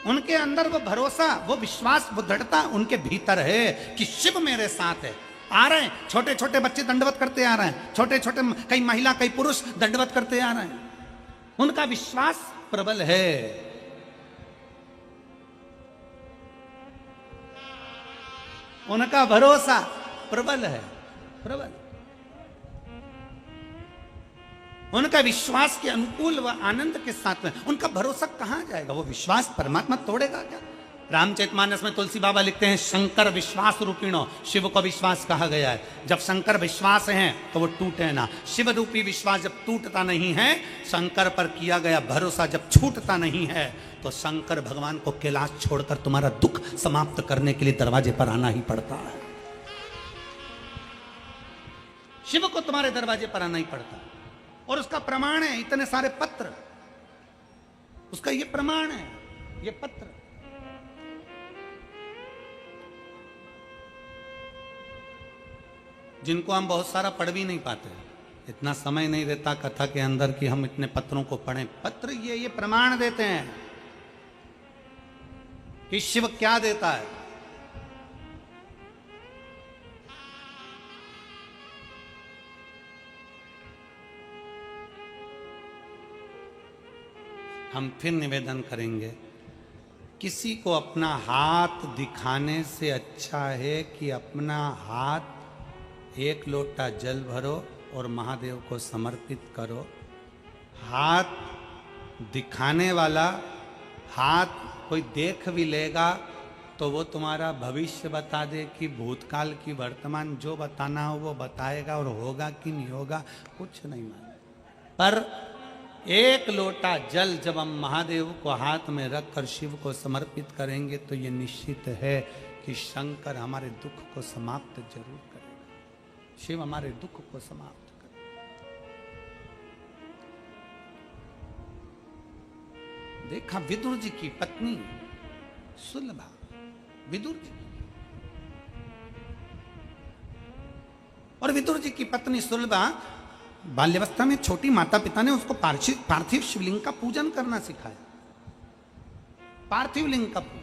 [SPEAKER 1] उनके अंदर वो भरोसा, वो विश्वास, वो दृढ़ता उनके भीतर है कि शिव मेरे साथ है। आ रहे हैं छोटे छोटे बच्चे दंडवत करते आ रहे हैं, छोटे छोटे कई महिला कई पुरुष दंडवत करते आ रहे हैं। उनका विश्वास प्रबल है। उनका भरोसा प्रबल है, प्रबल। उनका विश्वास के अनुकूल व आनंद के साथ में उनका भरोसा कहां जाएगा? वो विश्वास परमात्मा तोड़ेगा क्या? रामचरितमानस में तुलसी बाबा लिखते हैं, शंकर विश्वास रूपिणो, शिव को विश्वास कहा गया है। जब शंकर विश्वास है तो वो टूटे ना। शिव रूपी विश्वास जब टूटता नहीं है, शंकर पर किया गया भरोसा जब छूटता नहीं है, तो शंकर भगवान को कैलाश छोड़कर तुम्हारा दुख समाप्त करने के लिए दरवाजे पर आना ही पड़ता है। शिव को तुम्हारे दरवाजे पर आना ही पड़ता है। और उसका प्रमाण है इतने सारे पत्र, उसका ये प्रमाण है, ये पत्र। जिनको हम बहुत सारा पढ़ भी नहीं पाते, इतना समय नहीं रहता कथा के अंदर कि हम इतने पत्रों को पढ़ें। पत्र ये प्रमाण देते हैं कि शिव क्या देता है। हम फिर निवेदन करेंगे, किसी को अपना हाथ दिखाने से अच्छा है कि अपना हाथ एक लोटा जल भरो और महादेव को समर्पित करो। हाथ दिखाने वाला हाथ कोई देख भी लेगा तो वो तुम्हारा भविष्य बता दे कि भूतकाल की वर्तमान जो बताना हो वो बताएगा, और होगा कि नहीं होगा कुछ नहीं मालूम। पर एक लोटा जल जब हम महादेव को हाथ में रखकर शिव को समर्पित करेंगे तो ये निश्चित है कि शंकर हमारे दुख को समाप्त जरूर करेगा। शिव हमारे दुख को समाप्त करेगा। देखा विदुर जी की पत्नी सुलभा, विदुर जी और विदुर जी की पत्नी सुलभा बाल्यावस्था में छोटी माता पिता ने उसको पार्थिव शिवलिंग का पूजन करना सिखाया। पार्थिव लिंग का पूजन।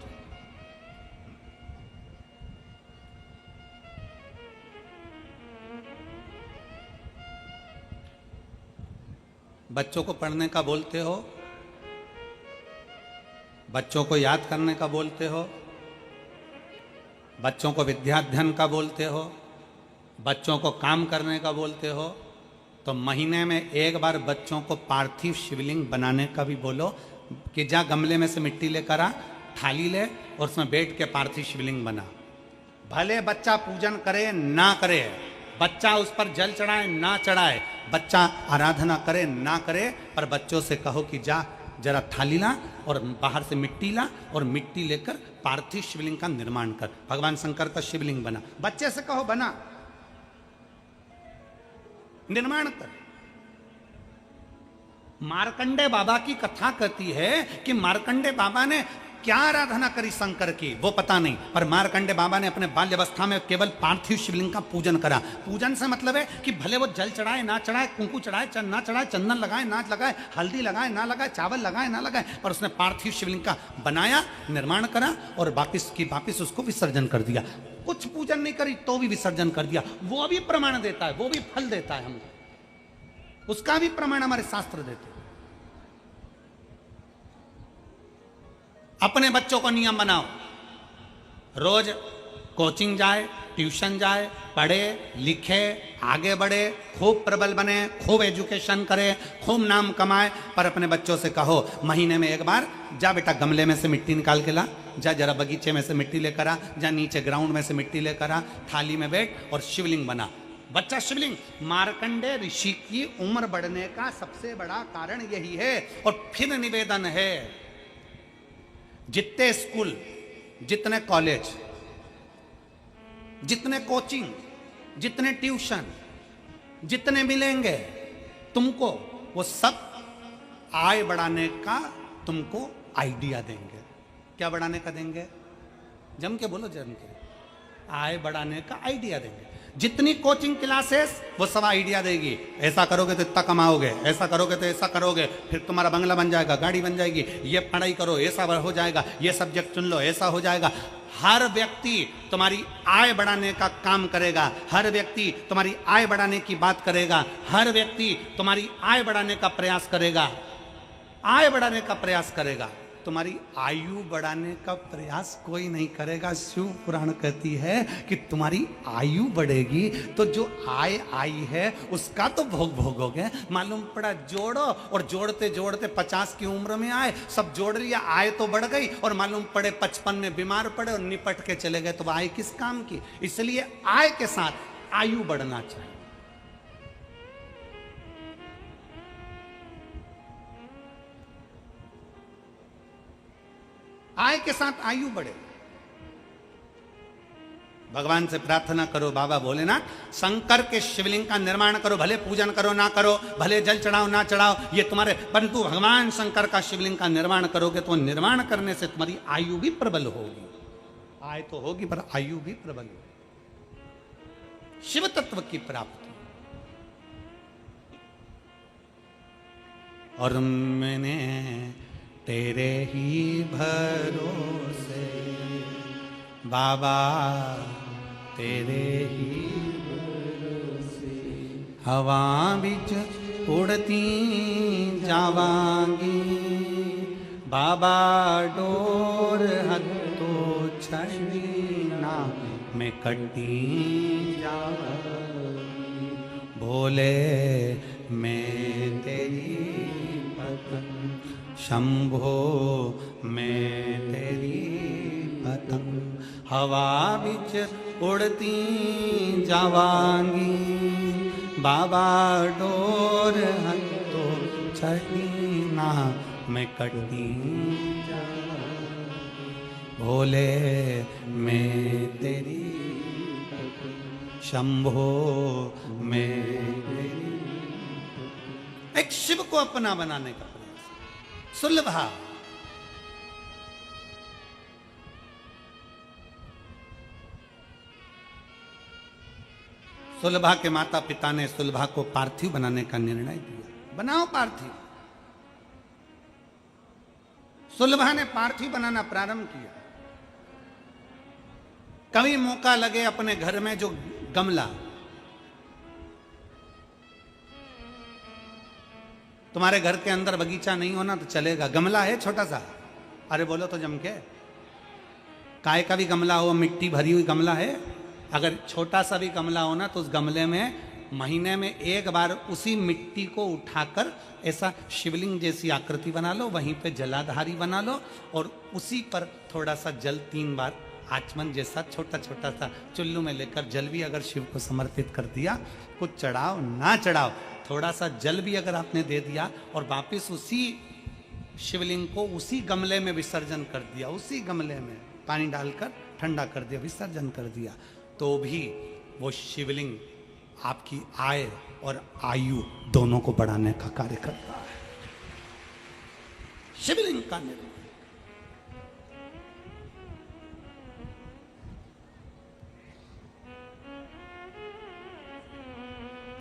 [SPEAKER 1] बच्चों को पढ़ने का बोलते हो, बच्चों को याद करने का बोलते हो, बच्चों को विद्याध्ययन का बोलते हो, बच्चों को काम करने का बोलते हो, तो महीने में एक बार बच्चों को पार्थिव शिवलिंग बनाने का भी बोलो कि जा गमले में से मिट्टी लेकर आ, थाली ले और उसमें बैठ के पार्थिव शिवलिंग बना। भले बच्चा पूजन करे ना करे, बच्चा उस पर जल चढ़ाए ना चढ़ाए, बच्चा आराधना करे ना करे, पर बच्चों से कहो कि जा जरा थाली ला और बाहर से मिट्टी ला और मिट्टी लेकर पार्थिव शिवलिंग का निर्माण कर। भगवान शंकर का शिवलिंग बना, बच्चे से कहो बना, निर्माण कर। मार्कंडे बाबा की कथा कहती है कि मार्कंडे बाबा ने क्या आराधना करी शंकर की वो पता नहीं, पर मार्कंडे बाबा ने अपने बाल्यावस्था में केवल पार्थिव शिवलिंग का पूजन करा। पूजन से मतलब है कि भले वो जल चढ़ाए ना चढ़ाए, कुंकू चढ़ाए ना चढ़ाए, चंदन लगाए ना लगाए, हल्दी लगाए ना लगाए, चावल लगाए ना लगाए, पर उसने पार्थिव शिवलिंग का बनाया, निर्माण करा और वापिस उसको विसर्जन कर दिया। कुछ पूजन नहीं करी तो भी विसर्जन कर दिया। वो भी प्रमाण देता है, वो भी फल देता है हमको, उसका भी प्रमाण हमारे शास्त्र देते हैं। अपने बच्चों को नियम बनाओ, रोज कोचिंग जाए, ट्यूशन जाए, पढ़े लिखे, आगे बढ़े, खूब प्रबल बने, खूब एजुकेशन करे, खूब नाम कमाए, पर अपने बच्चों से कहो महीने में एक बार जा बेटा गमले में से मिट्टी निकाल के ला, जा जरा बगीचे में से मिट्टी लेकर आ, जा नीचे ग्राउंड में से मिट्टी लेकर आ, थाली में बैठ और शिवलिंग बना। बच्चा शिवलिंग। मार्कंडे ऋषि की उम्र बढ़ने का सबसे बड़ा कारण यही है। और फिर निवेदन है, जितने स्कूल, जितने कॉलेज, जितने कोचिंग, जितने ट्यूशन, जितने मिलेंगे तुमको, वो सब आय बढ़ाने का तुमको आइडिया देंगे। क्या बढ़ाने का देंगे? जम के बोलो, जम के। आय बढ़ाने का आइडिया देंगे। जितनी कोचिंग क्लासेस वो सब आइडिया देगी, ऐसा करोगे तो इतना कमाओगे, ऐसा करोगे तो ऐसा करोगे, फिर तुम्हारा बंगला बन जाएगा, गाड़ी बन जाएगी, ये पढ़ाई करो ऐसा हो जाएगा, ये सब्जेक्ट चुन लो ऐसा हो जाएगा। हर व्यक्ति तुम्हारी आय बढ़ाने का काम करेगा, हर व्यक्ति तुम्हारी आय बढ़ाने की बात करेगा, हर व्यक्ति तुम्हारी आय बढ़ाने का प्रयास करेगा, आय बढ़ाने का प्रयास करेगा। तुम्हारी आयु बढ़ाने का प्रयास कोई नहीं करेगा। शिव पुराण कहती है कि तुम्हारी आयु बढ़ेगी तो जो आय आई है उसका तो भोग भोगोगे। मालूम पड़ा जोड़ो, और जोड़ते जोड़ते 50 की उम्र में आए, सब जोड़ लिया, आय तो बढ़ गई, और मालूम पड़े 55 में बीमार पड़े और निपट के चले गए, तो आय किस काम की। इसलिए आय के साथ आयु बढ़ना चाहिए। आय के साथ आयु बढ़े। भगवान से प्रार्थना करो, बाबा भोलेनाथ शंकर के शिवलिंग का निर्माण करो, भले पूजन करो ना करो, भले जल चढ़ाओ ना चढ़ाओ, ये तुम्हारे, परंतु भगवान शंकर का शिवलिंग का निर्माण करोगे तो निर्माण करने से तुम्हारी आयु भी प्रबल होगी। आय तो होगी पर आयु भी प्रबल होगी। शिव तत्व की प्राप्ति। और मैंने तेरे ही भरोसे बाबा, तेरे ही भरोसे हवा बिच उड़ती जावांगी, बाबा डोर हत्तो छड़ी ना मैं कटी जावांगी, भोले मैं तेरी पतंग, शंभो मैं तेरी पतंग, हवा बिच उड़ती जावांगी, बाबा डोर हत्तो छड़ी ना मैं कटी जावांगी, भोले मैं तेरी पतंग, शंभो मैं तेरी। एक शिव को अपना बनाने का सुलभा। सुलभा के माता पिता ने सुलभा को पार्थिव बनाने का निर्णय दिया। बनाओ पार्थिव। सुलभा ने पार्थिव बनाना प्रारंभ किया। कभी मौका लगे अपने घर में जो गमला, तुम्हारे घर के अंदर बगीचा नहीं होना तो चलेगा, गमला है छोटा सा, अरे बोलो तो जम के, काय का भी गमला हो, मिट्टी भरी हुई गमला है, अगर छोटा सा भी गमला हो ना तो उस गमले में महीने में एक बार उसी मिट्टी को उठाकर ऐसा शिवलिंग जैसी आकृति बना लो, वहीं पे जलाधारी बना लो, और उसी पर थोड़ा सा जल 3 बार आचमन जैसा छोटा छोटा सा चुल्लू में लेकर जल भी अगर शिव को समर्पित कर दिया, कुछ चढ़ाओ ना चढ़ाओ, थोड़ा सा जल भी अगर आपने दे दिया और वापिस उसी शिवलिंग को उसी गमले में विसर्जन कर दिया, उसी गमले में पानी डालकर ठंडा कर दिया, विसर्जन कर दिया, तो भी वो शिवलिंग आपकी आय और आयु दोनों को बढ़ाने का कार्य करता है। शिवलिंग का निर्माण।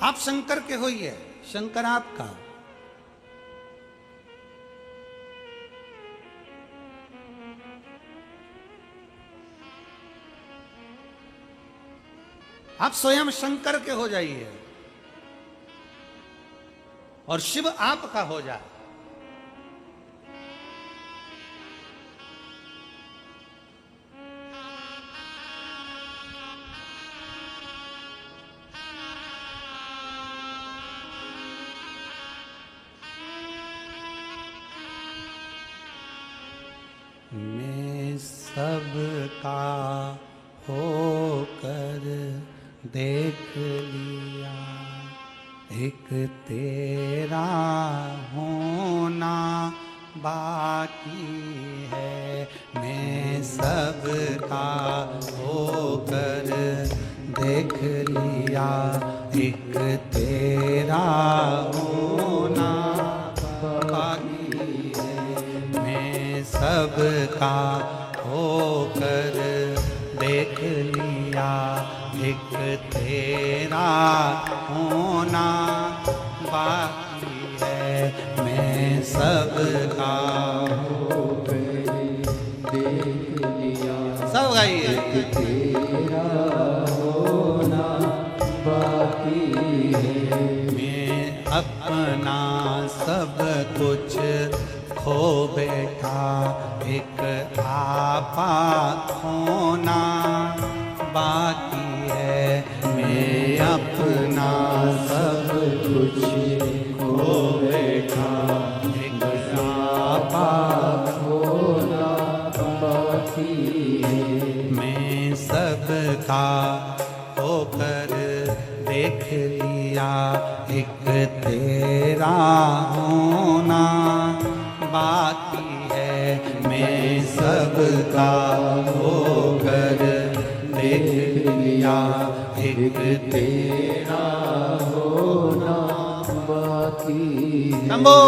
[SPEAKER 1] आप शंकर के होइए, शंकर आपका। आप स्वयं शंकर के हो जाइए और शिव आपका हो जाए। मैं सबका होकर देख लिया, एक तेरा होना बाकी है। मैं सबका होकर देख लिया, एक तेरा होना बाकी है। मैं सबका होकर देख लिया, एक तेरा होना बाकी है। मैं सबका होकर देख लिया, सब गाइए, एक तेरा होना बाकी है। मैं अपना सब कुछ खो बैठा, अपना सब कुछ खो बैठा, एक आपा खोना बाकी है। मैं सबका होकर देख लिया, एक तेरा होना बाकी है। मैं सबका होकर देख लिया, एक तेरा होना बाकी है। शंभो।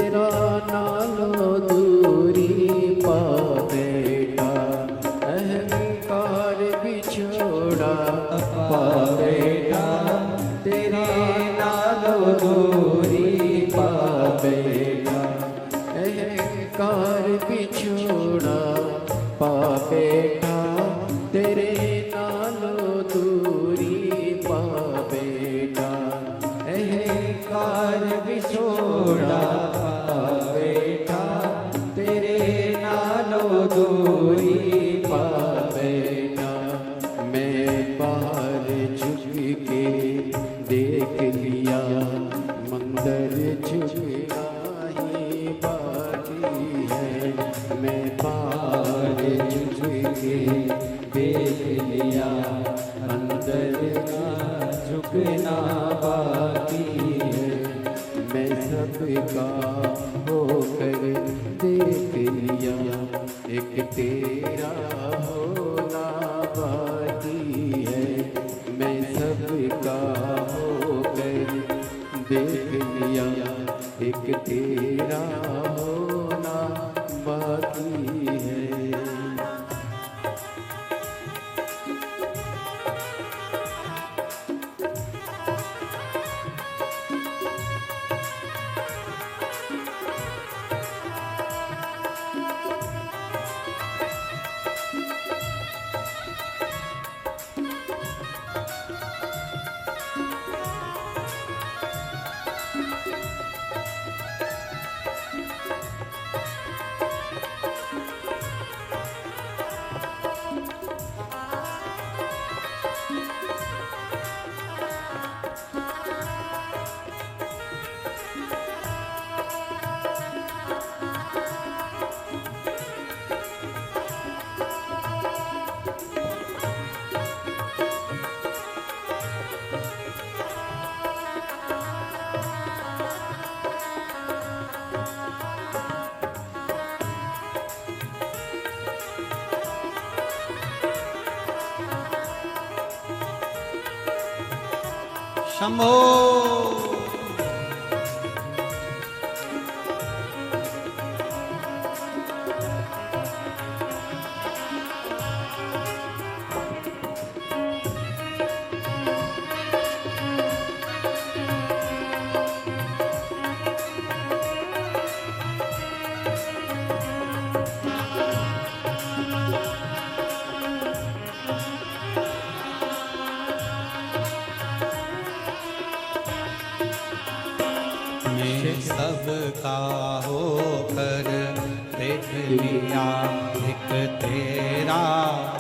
[SPEAKER 2] तेरा नालो दूरी पा बेटा, अहंकार बिछोड़ा पा बेटा, तेरा नालो दूरी पा बेटा, अहंकार बिछोड़ा पा बेटा, तेरे नालो दूरी पा बेटा, अहंकार बिछोड़ा पा बेटा, तेरे नालो दूरी पा बेटा। मैं बाहर झुक के देख लिया, मंदिर झुकना ही बाकी है। मैं बाहर झुक के देख लिया, अंदर का झुकना बाकी है। मैं सबका होकर देख लिया, एक तेरा होना बाकी है। मैं सबका होकर देख लिया, एक तेरा होना बाकी है।
[SPEAKER 1] शंभो। सबका होकर देख लिया, एक तेरा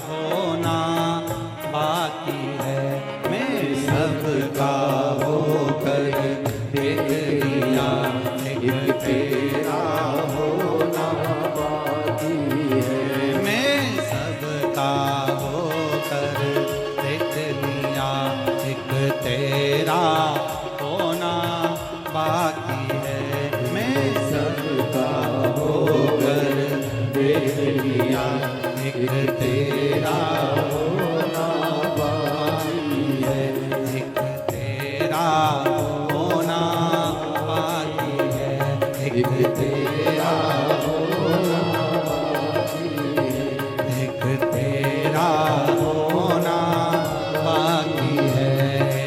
[SPEAKER 1] होना बाकी है। मैं सबका होकर देख लिया, एक तेरा होना बाकी है। मैं सबका होकर देख लिया, एक तेरा होना बाकी है। मैं सबका होकर देख लिया, एक तेरा होना बाकी है। एक तेरा होना बाकी है, एक तेरा होना बाकी है, एक तेरा होना बाकी है,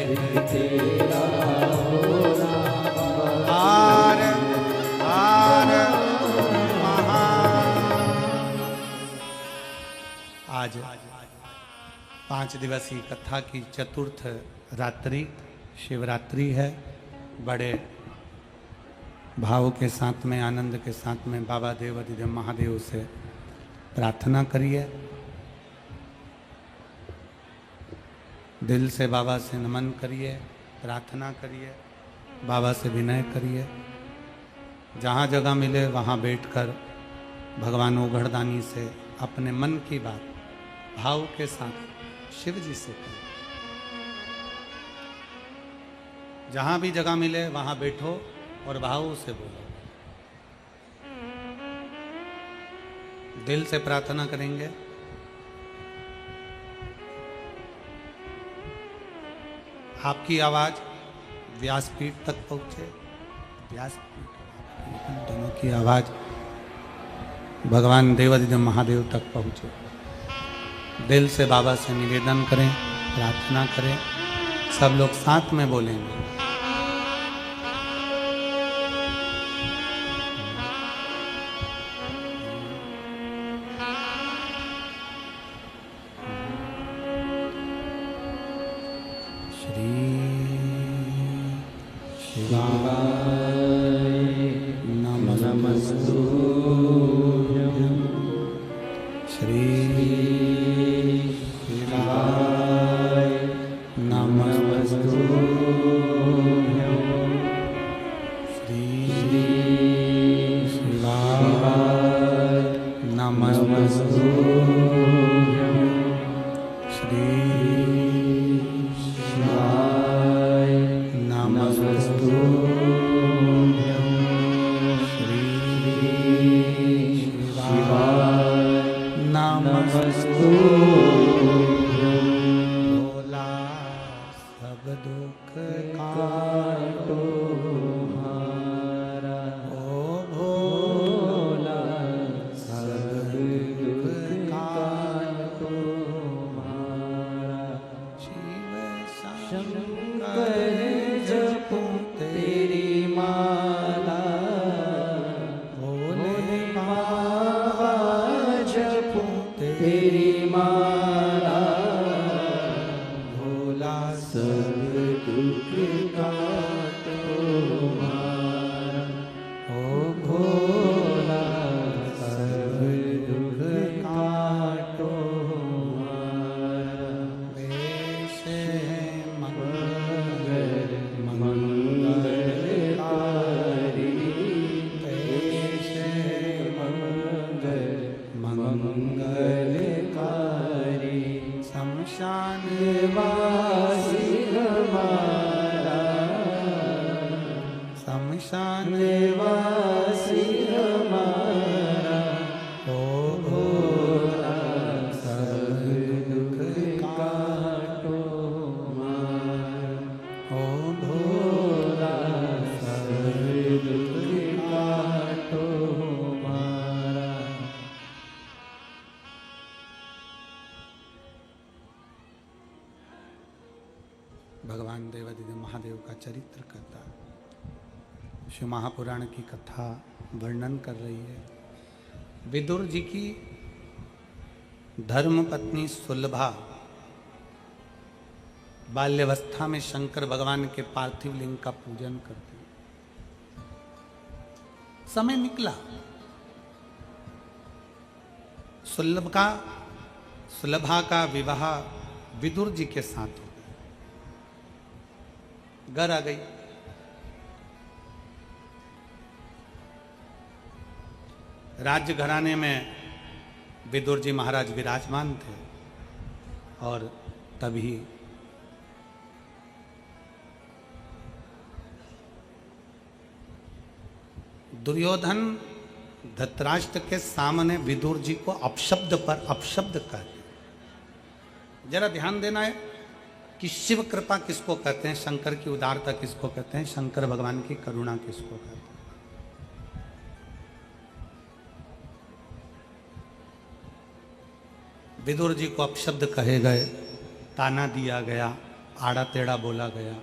[SPEAKER 1] एक तेरा आज 5 दिवसीय कथा की चतुर्थ रात्रि शिवरात्रि है। बड़े भाव के साथ में, आनंद के साथ में बाबा देव अधिदेव महादेव से प्रार्थना करिए, दिल से बाबा से नमन करिए, प्रार्थना करिए, बाबा से विनय करिए। जहाँ जगह मिले वहाँ बैठकर भगवान ओघड़दानी से अपने मन की बात भाव के साथ शिव जी से करें। जहां भी जगह मिले वहां बैठो और भाव से बोलो। दिल से प्रार्थना करेंगे। आपकी आवाज व्यासपीठ तक पहुंचे। व्यासपीठ दोनों की आवाज भगवान देवाधिदेव महादेव तक पहुंचे। दिल से बाबा से निवेदन करें, प्रार्थना करें, सब लोग साथ में बोलेंगे। भगवान देवाधिदेव महादेव का चरित्र करता शिव महापुराण की कथा वर्णन कर रही है। विदुर जी की धर्म पत्नी सुलभा बाल्यावस्था में शंकर भगवान के पार्थिव लिंग का पूजन करती। समय निकला, सुलभा का विवाह विदुर जी के साथ हो गया। घर आ गई। राज्य घराने में विदुर जी महाराज विराजमान थे और तभी दुर्योधन धृतराष्ट्र के सामने विदुर जी को अपशब्द पर अपशब्द कह दिया। जरा ध्यान देना है कि शिव कृपा किसको कहते हैं, शंकर की उदारता किसको कहते हैं, शंकर भगवान की करुणा किसको कहते हैं। विदुर जी को अपशब्द कहे गए, ताना दिया गया, आड़ा टेढ़ा बोला गया।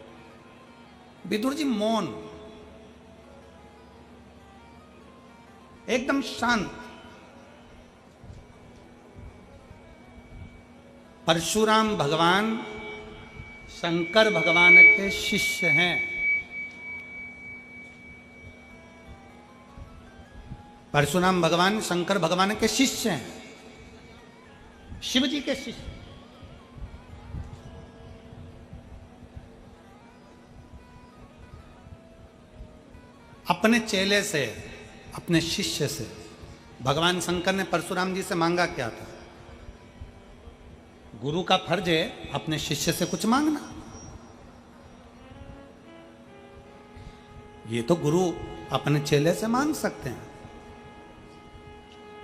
[SPEAKER 1] विदुर जी मौन, एकदम शांत। परशुराम भगवान शंकर भगवान के शिष्य हैं। परशुराम भगवान शंकर भगवान के शिष्य हैं, शिव जी के शिष्य। अपने चेले से, अपने शिष्य से भगवान शंकर ने परशुराम जी से मांगा क्या था? गुरु का फर्ज है अपने शिष्य से कुछ मांगना। ये तो गुरु अपने चेले से मांग सकते हैं।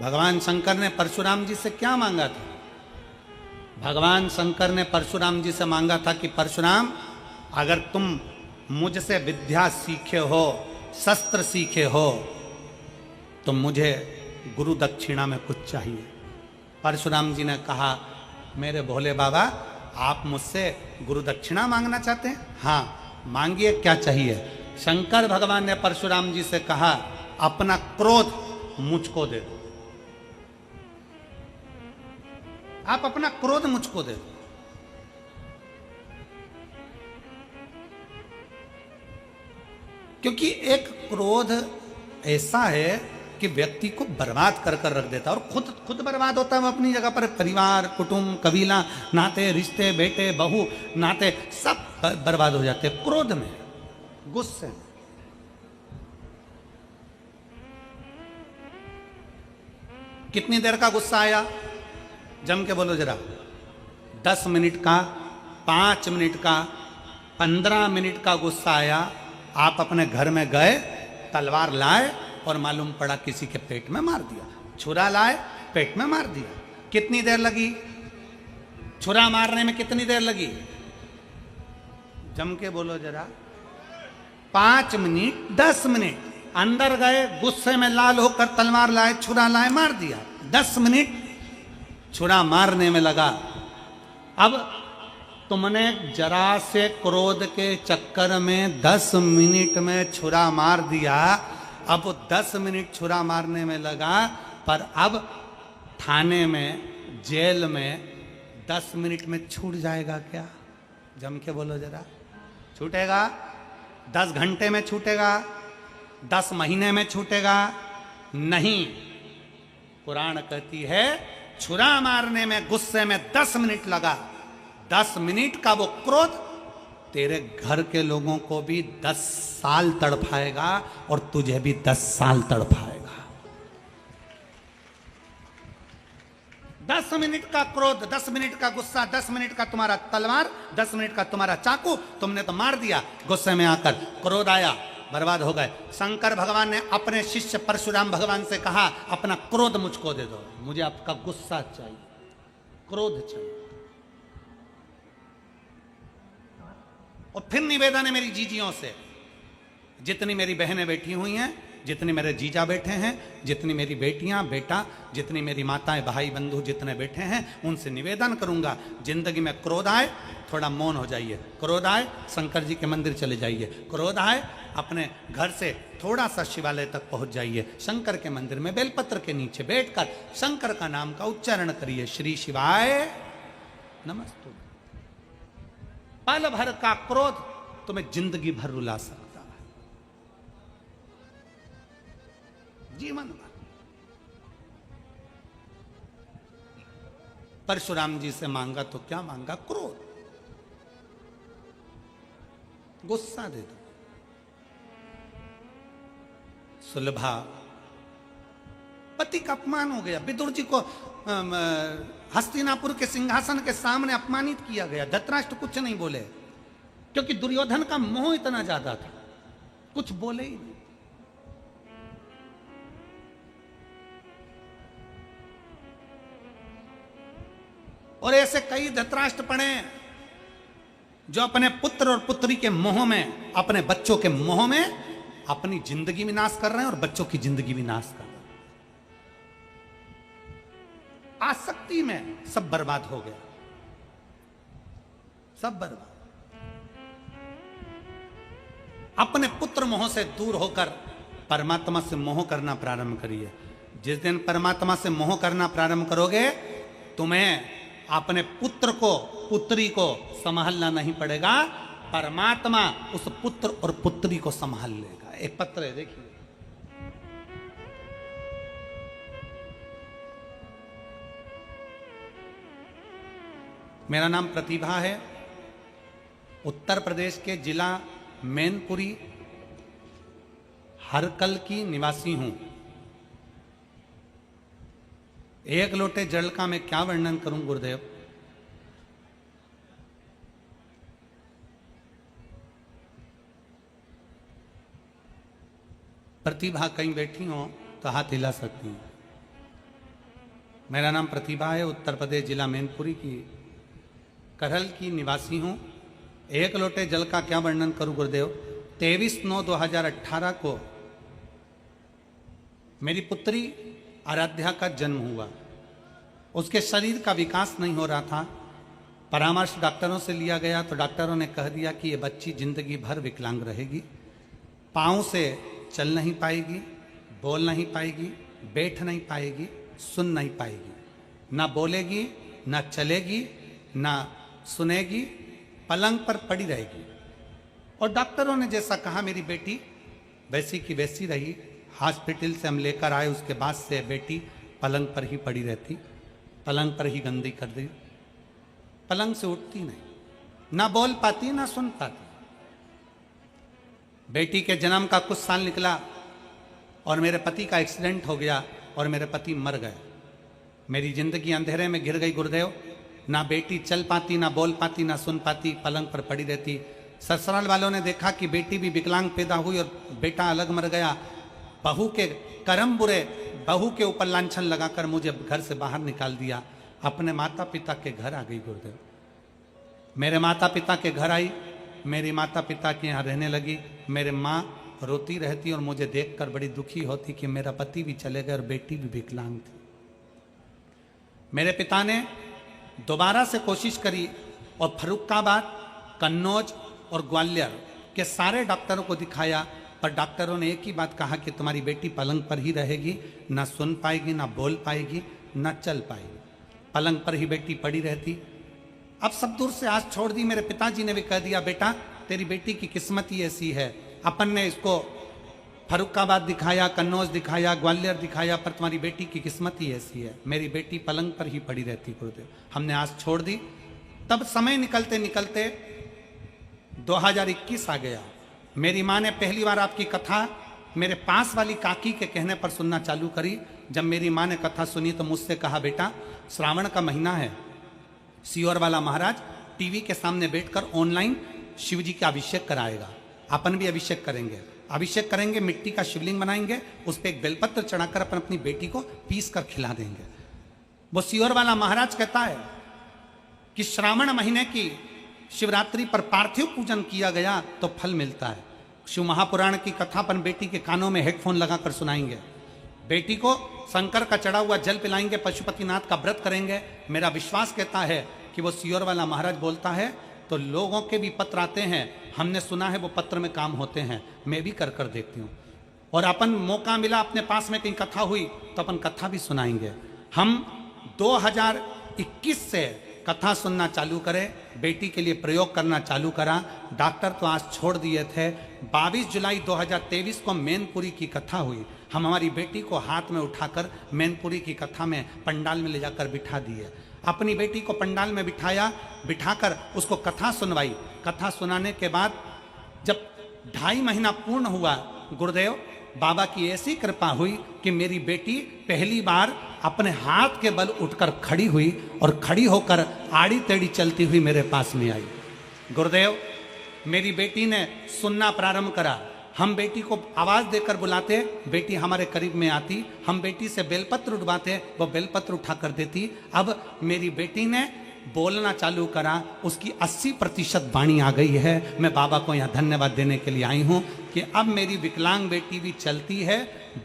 [SPEAKER 1] भगवान शंकर ने परशुराम जी से क्या मांगा था? भगवान शंकर ने परशुराम जी से मांगा था कि परशुराम, अगर तुम मुझसे विद्या सीखे हो शस्त्र सीखे हो तो मुझे गुरु दक्षिणा में कुछ चाहिए। परशुराम जी ने कहा, मेरे भोले बाबा, आप मुझसे गुरु दक्षिणा मांगना चाहते हैं? हाँ मांगिए, क्या चाहिए? शंकर भगवान ने परशुराम जी से कहा, अपना क्रोध मुझको दे दो, आप अपना क्रोध मुझको दे दो। क्योंकि एक क्रोध ऐसा है कि व्यक्ति को बर्बाद कर कर रख देता है और खुद बर्बाद होता है वो अपनी जगह पर। परिवार, कुटुंब, कबीला, नाते, रिश्ते, बेटे, बहू, नाते सब बर्बाद हो जाते हैं क्रोध में, गुस्से में। कितनी देर का गुस्सा आया? जम के बोलो जरा। 10 मिनट का, 5 मिनट का, 15 मिनट का गुस्सा आया। आप अपने घर में गए, तलवार लाए और मालूम पड़ा किसी के पेट में मार दिया। छुरा लाए, पेट में मार दिया। कितनी देर लगी? छुरा मारने में कितनी देर लगी? जम के बोलो जरा। 5 मिनट, 10 मिनट। अंदर गए, गुस्से में लाल होकर तलवार लाए, छुरा लाए, मार दिया। 10 मिनट छुरा मारने में लगा। अब तुमने जरा से क्रोध के चक्कर में 10 मिनट में छुरा मार दिया। अब 10 मिनट छुरा मारने में लगा, पर अब थाने में, जेल में 10 मिनट में छूट जाएगा क्या? जम के बोलो जरा। छूटेगा? 10 घंटे में छूटेगा? 10 महीने में छूटेगा? नहीं। पुराण कहती है, छुरा मारने में, गुस्से में 10 मिनट लगा। 10 मिनट का वो क्रोध तेरे घर के लोगों को भी 10 साल तड़पाएगा और तुझे भी 10 साल तड़पाएगा। 10 मिनट का क्रोध, 10 मिनट का गुस्सा, 10 मिनट का तुम्हारा तलवार, 10 मिनट का तुम्हारा चाकू, तुमने तो मार दिया। गुस्से में आकर क्रोध आया, बर्बाद हो गए। शंकर भगवान ने अपने शिष्य परशुराम भगवान से कहा, अपना क्रोध मुझको दे दो, मुझे आपका गुस्सा चाहिए, क्रोध चाहिए। और फिर निवेदन है मेरी जीजियों से, जितनी मेरी बहनें बैठी हुई हैं, जितने मेरे जीजा बैठे हैं, जितनी मेरी बेटियां, बेटा, जितनी मेरी माताएं, भाई, बंधु जितने बैठे हैं, उनसे निवेदन करूंगा, जिंदगी में क्रोध आए थोड़ा मौन हो जाइए। क्रोध आए शंकर जी के मंदिर चले जाइए। क्रोध आए अपने घर से थोड़ा सा शिवालय तक पहुंच जाइए। शंकर के मंदिर में बेलपत्र के नीचे बैठकर शंकर का नाम का उच्चारण करिए, श्री शिवाय नमस्तु। पल भर का क्रोध तुम्हें जिंदगी भर रुला सकता है, जीवन भर। परशुराम जी से मांगा तो क्या मांगा? क्रोध, गुस्सा दे दो। सुलभा, पति का अपमान हो गया। विदुर जी को हस्तिनापुर के सिंहासन के सामने अपमानित किया गया। धृतराष्ट्र कुछ नहीं बोले, क्योंकि दुर्योधन का मोह इतना ज्यादा था, कुछ बोले ही नहीं। और ऐसे कई धृतराष्ट्र पड़े जो अपने पुत्र और पुत्री के मोह में, अपने बच्चों के मोह में अपनी जिंदगी विनाश कर रहे हैं और बच्चों की जिंदगी विनाश कर रहे हैं। आसक्ति में सब बर्बाद हो गया, सब बर्बाद। अपने पुत्र मोह से दूर होकर परमात्मा से मोह करना प्रारंभ करिए। जिस दिन परमात्मा से मोह करना प्रारंभ करोगे, तुम्हें अपने पुत्र को, पुत्री को संभालना नहीं पड़ेगा, परमात्मा उस पुत्र और पुत्री को संभाल लेगा। एक पत्र है, देखिए। मेरा नाम प्रतिभा है, उत्तर प्रदेश के जिला मैनपुरी हरकल की निवासी हूं। एक लोटे जल का मैं क्या वर्णन करूं गुरुदेव। प्रतिभा कहीं बैठी हो तो हाथ हिला सकती हैं। मेरा नाम प्रतिभा है, उत्तर प्रदेश जिला मैनपुरी की करहल की निवासी हूं। एक लोटे जल का क्या वर्णन करूं गुरुदेव। 23/9/2018 को मेरी पुत्री आराध्या का जन्म हुआ। उसके शरीर का विकास नहीं हो रहा था। परामर्श डॉक्टरों से लिया गया तो डॉक्टरों ने कह दिया कि ये बच्ची जिंदगी भर विकलांग रहेगी। पाँव से चल नहीं पाएगी, बोल नहीं पाएगी, बैठ नहीं पाएगी, सुन नहीं पाएगी, ना बोलेगी, ना चलेगी, ना सुनेगी, पलंग पर पड़ी रहेगी। और डॉक्टरों ने जैसा कहा मेरी बेटी वैसी की वैसी रही। हॉस्पिटल से हम लेकर आए, उसके बाद से बेटी पलंग पर ही पड़ी रहती, पलंग पर ही गंदी कर दी, पलंग से उठती नहीं, ना बोल पाती ना सुन पाती। बेटी के जन्म का कुछ साल निकला और मेरे पति का एक्सीडेंट हो गया और मेरे पति मर गए। मेरी जिंदगी अंधेरे में गिर गई गुरुदेव। ना बेटी चल पाती, ना बोल पाती, ना सुन पाती, पलंग पर पड़ी रहती। ससुराल वालों ने देखा कि बेटी भी विकलांग पैदा हुई और बेटा अलग मर गया। बहू के कर्म बुरे, बहू के ऊपर लांछन लगाकर मुझे घर से बाहर निकाल दिया। अपने माता पिता के घर आ गई गुरुदेव। मेरे माता पिता के घर आई, मेरी माता पिता के यहाँ रहने लगी। मेरे माँ रोती रहती और मुझे देखकर बड़ी दुखी होती कि मेरा पति भी चले गए और बेटी भी विकलांग थी। मेरे पिता ने दोबारा से कोशिश करी और फर्रुखाबाद, कन्नौज और ग्वालियर के सारे डॉक्टरों को दिखाया, पर डॉक्टरों ने एक ही बात कहा कि तुम्हारी बेटी पलंग पर ही रहेगी, ना सुन पाएगी, ना बोल पाएगी, ना चल पाएगी। पलंग पर ही बेटी पड़ी रहती। अब सब दूर से आस छोड़ दी। मेरे पिताजी ने भी कह दिया बेटा तेरी बेटी की किस्मत ही ऐसी है। अपन ने इसको फर्रुखाबाद दिखाया, कन्नौज दिखाया, ग्वालियर दिखाया, पर तुम्हारी बेटी की किस्मत ही ऐसी है। मेरी बेटी पलंग पर ही पड़ी रहती गुरुदेव। हमने आस छोड़ दी। तब समय निकलते निकलते 2021 आ गया। मेरी माँ ने पहली बार आपकी कथा मेरे पास वाली काकी के कहने पर सुनना चालू करी। जब मेरी माँ ने कथा सुनी तो मुझसे कहा बेटा श्रावण का महीना है, सियोर वाला महाराज टीवी के सामने बैठकर ऑनलाइन शिव जी का अभिषेक कराएगा। अपन भी अभिषेक करेंगे। अभिषेक करेंगे, मिट्टी का शिवलिंग बनाएंगे, उस पर एक बेलपत्र चढ़ाकर अपन अपनी बेटी को पीस कर खिला देंगे। वो सियोर वाला महाराज कहता है कि श्रावण महीने की शिवरात्रि पर पार्थिव पूजन किया गया तो फल मिलता है। शिव महापुराण की कथा अपन बेटी के कानों में हेडफोन लगाकर सुनाएंगे, बेटी को शंकर का चढ़ा हुआ जल पिलाएंगे, पशुपतिनाथ का व्रत करेंगे। मेरा विश्वास कहता है कि वो सियोर वाला महाराज बोलता है तो लोगों के भी पत्र आते हैं। हमने सुना है वो पत्र में काम होते हैं। मैं भी कर देखती हूँ। और अपन मौका मिला, अपने पास में कहीं कथा हुई तो अपन कथा भी सुनाएंगे। हम 2021 से कथा सुनना चालू करें, बेटी के लिए प्रयोग करना चालू करा। डॉक्टर तो आज छोड़ दिए थे। 22 जुलाई 2023 को मैनपुरी की कथा हुई। हम हमारी बेटी को हाथ में उठाकर मैनपुरी की कथा में पंडाल में ले जाकर बिठा दिए। अपनी बेटी को पंडाल में बिठाया, बिठाकर उसको कथा सुनवाई। कथा सुनाने के बाद जब 2.5 महीना पूर्ण हुआ गुरुदेव, बाबा की ऐसी कृपा हुई कि मेरी बेटी पहली बार अपने हाथ के बल उठकर खड़ी हुई और खड़ी होकर आड़ी टेढ़ी चलती हुई मेरे पास में आई। गुरुदेव मेरी बेटी ने सुनना प्रारंभ करा। हम बेटी को आवाज देकर बुलाते, बेटी हमारे करीब में आती। हम बेटी से बेलपत्र उठवाते, वो बेलपत्र उठा कर देती। अब मेरी बेटी ने बोलना चालू करा। उसकी 80% वाणी आ गई है। मैं बाबा को यहाँ धन्यवाद देने के लिए आई हूँ कि अब मेरी विकलांग बेटी भी चलती है,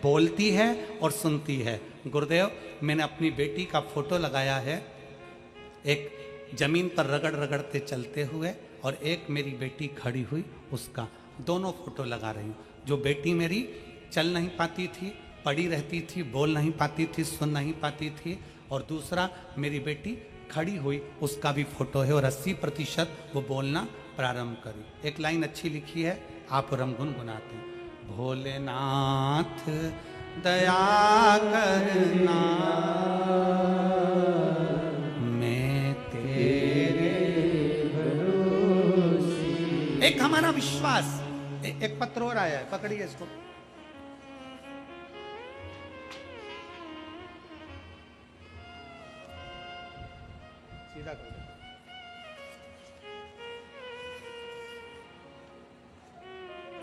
[SPEAKER 1] बोलती है और सुनती है। गुरुदेव मैंने अपनी बेटी का फोटो लगाया है, एक जमीन पर रगड़ रगड़ते चलते हुए और एक मेरी बेटी खड़ी हुई, उसका दोनों फोटो लगा रही हूँ। जो बेटी मेरी चल नहीं पाती थी, पड़ी रहती थी, बोल नहीं पाती थी, सुन नहीं पाती थी, और दूसरा मेरी बेटी खड़ी हुई, उसका भी फोटो है और 80% वो बोलना प्रारंभ करी। एक लाइन अच्छी लिखी है, आप रम गुनगुनाते हैं। भोलेनाथ दया करना मैं तेरे भरोसे। एक हमारा विश्वास। एक पत्र और आया है, पकड़िए इसको। सीधा कर।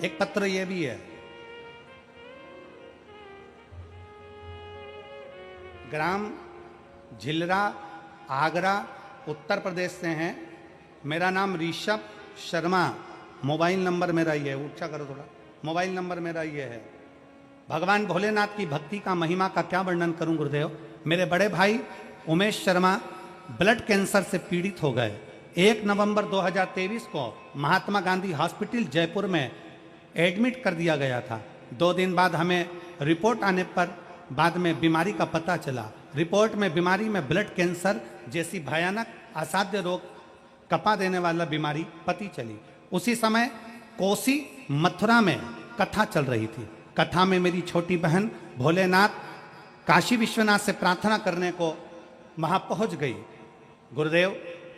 [SPEAKER 1] एक पत्र ये भी है। ग्राम झिलरा, आगरा, उत्तर प्रदेश से हैं। मेरा नाम ऋषभ शर्मा मोबाइल नंबर मेरा ये है, ऊंचा करो थोड़ा, मोबाइल नंबर मेरा ये है। भगवान भोलेनाथ की भक्ति का महिमा का क्या वर्णन करूं गुरुदेव। मेरे बड़े भाई उमेश शर्मा ब्लड कैंसर से पीड़ित हो गए। 1 नवंबर 2023 को महात्मा गांधी हॉस्पिटल जयपुर में एडमिट कर दिया गया था। 2 दिन बाद हमें रिपोर्ट आने पर बाद में बीमारी का पता चला। रिपोर्ट में बीमारी में ब्लड कैंसर जैसी भयानक असाध्य रोग, कपा देने वाला बीमारी पती चली। उसी समय कोसी मथुरा में कथा चल रही थी। कथा में मेरी छोटी बहन भोलेनाथ काशी विश्वनाथ से प्रार्थना करने को वहां पहुंच गई। गुरुदेव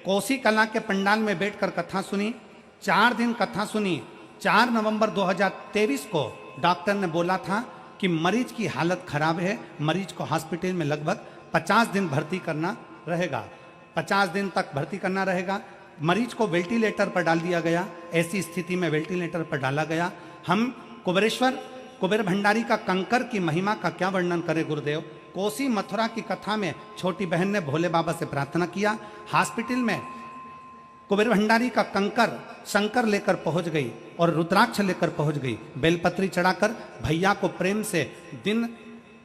[SPEAKER 1] कोसी कला के पंडाल में बैठकर कथा सुनी। 4 दिन कथा सुनी। 4 नवंबर 2023 को डॉक्टर ने बोला था कि मरीज की हालत खराब है, मरीज को हॉस्पिटल में लगभग 50 दिन भर्ती करना रहेगा। 50 दिन तक भर्ती करना रहेगा। मरीज को वेंटिलेटर पर डाल दिया गया। ऐसी स्थिति में वेंटिलेटर पर डाला गया। हम कुबेर भंडारी का कंकर की महिमा का क्या वर्णन करें गुरुदेव। कोसी मथुरा की कथा में छोटी बहन ने भोले बाबा से प्रार्थना किया। हॉस्पिटल में कुबेर भंडारी का कंकर शंकर लेकर पहुंच गई और रुद्राक्ष लेकर पहुंच गई। बेलपत्री चढ़ाकर भैया को प्रेम से दिन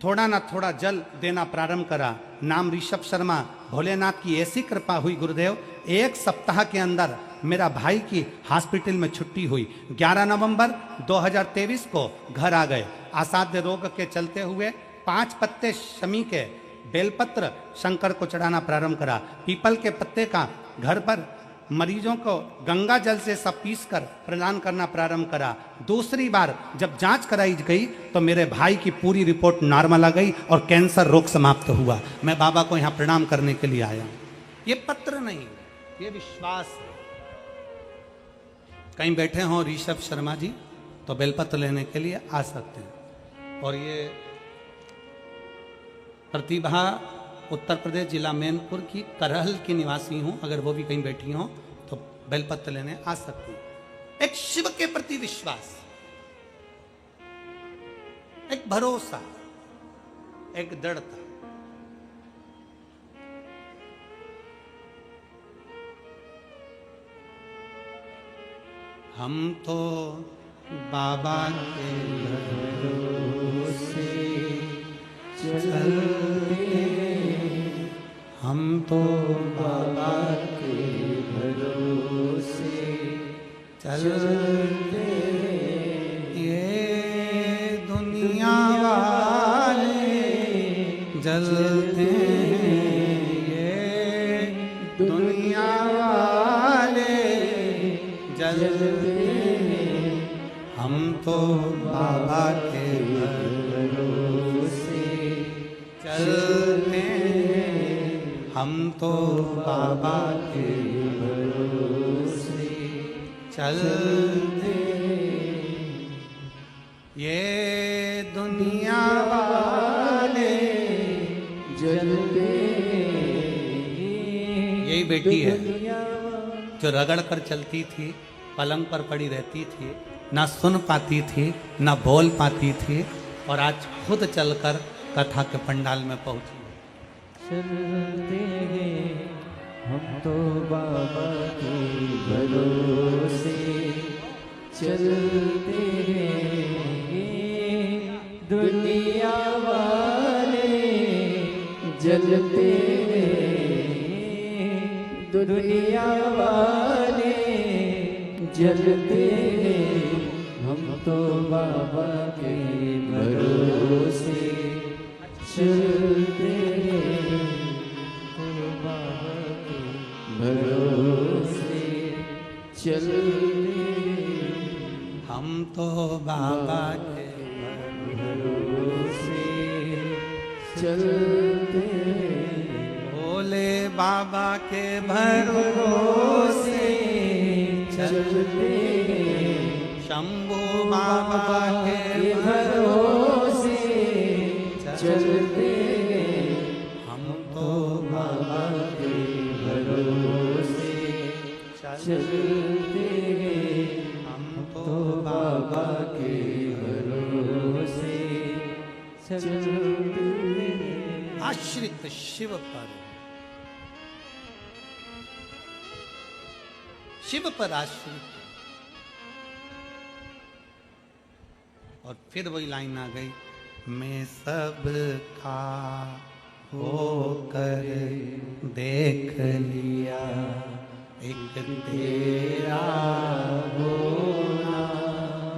[SPEAKER 1] थोड़ा ना थोड़ा जल देना प्रारंभ करा। नाम ऋषभ शर्मा। भोलेनाथ की ऐसी कृपा हुई गुरुदेव, 1 सप्ताह के अंदर मेरा भाई की हॉस्पिटल में छुट्टी हुई। 11 नवंबर 2023 को घर आ गए। असाध्य रोग के चलते हुए 5 पत्ते शमी के बेलपत्र शंकर को चढ़ाना प्रारंभ करा। पीपल के पत्ते का घर पर मरीजों को गंगा जल से सब पीस कर प्रदान करना प्रारंभ करा। दूसरी बार जब जांच कराई गई तो मेरे भाई की पूरी रिपोर्ट नॉर्मल आ गई और कैंसर रोग समाप्त हुआ। मैं बाबा को यहाँ प्रणाम करने के लिए आया हूँ। ये पत्र नहीं, ये विश्वास है। कहीं बैठे हों ऋषभ शर्मा जी तो बेलपत्र लेने के लिए आ सकते हैं। और ये प्रतिभा उत्तर प्रदेश जिला मैनपुर की करहल की निवासी हूं। अगर वो भी कहीं बैठी हों तो बेलपत्र लेने आ सकती हैं। एक शिव के प्रति विश्वास, एक भरोसा, एक दृढ़ता। हम तो बाबा के भरोसे चलते, हम तो बाबा के भरोसे चलते। ये दुनिया वाले जलते हैं, ये दुनिया वाले जलते हैं। हम तो बाबा के भरोसे चलते हैं, हम तो बाबा के भरोसे चलते। ये दुनिया वाले जलते। यही बेटी है जो रगड़ कर चलती थी, पलंग पर पड़ी रहती थी, ना सुन पाती थी, ना बोल पाती थी, और आज खुद चलकर कथा के पंडाल में पहुंची।
[SPEAKER 2] चलते हैं हम तो बाबा के भरोसे चलते हैं। दुनिया वाले जलते हैं, दुनिया वाले जलते हैं। हम तो बाबा के भरोसे चलते हैं, तो बाबा के भरोसे चलते।
[SPEAKER 1] हम तो बाबा के
[SPEAKER 2] भरोसे चलते,
[SPEAKER 1] भोले बाबा के भरोसे
[SPEAKER 2] चलते,
[SPEAKER 1] शंभू बाबा के
[SPEAKER 2] भरोसे चलते।
[SPEAKER 1] हम तो
[SPEAKER 2] बाबा के भरोसे चलते,
[SPEAKER 1] हम
[SPEAKER 2] तो बाबा के भरोसे चलते।
[SPEAKER 1] आश्रित शिव पर, शिव पर आश्रित और फिर वही लाइन आ गई, मैं सब का होकर देख लिया, एक तेरा
[SPEAKER 2] होना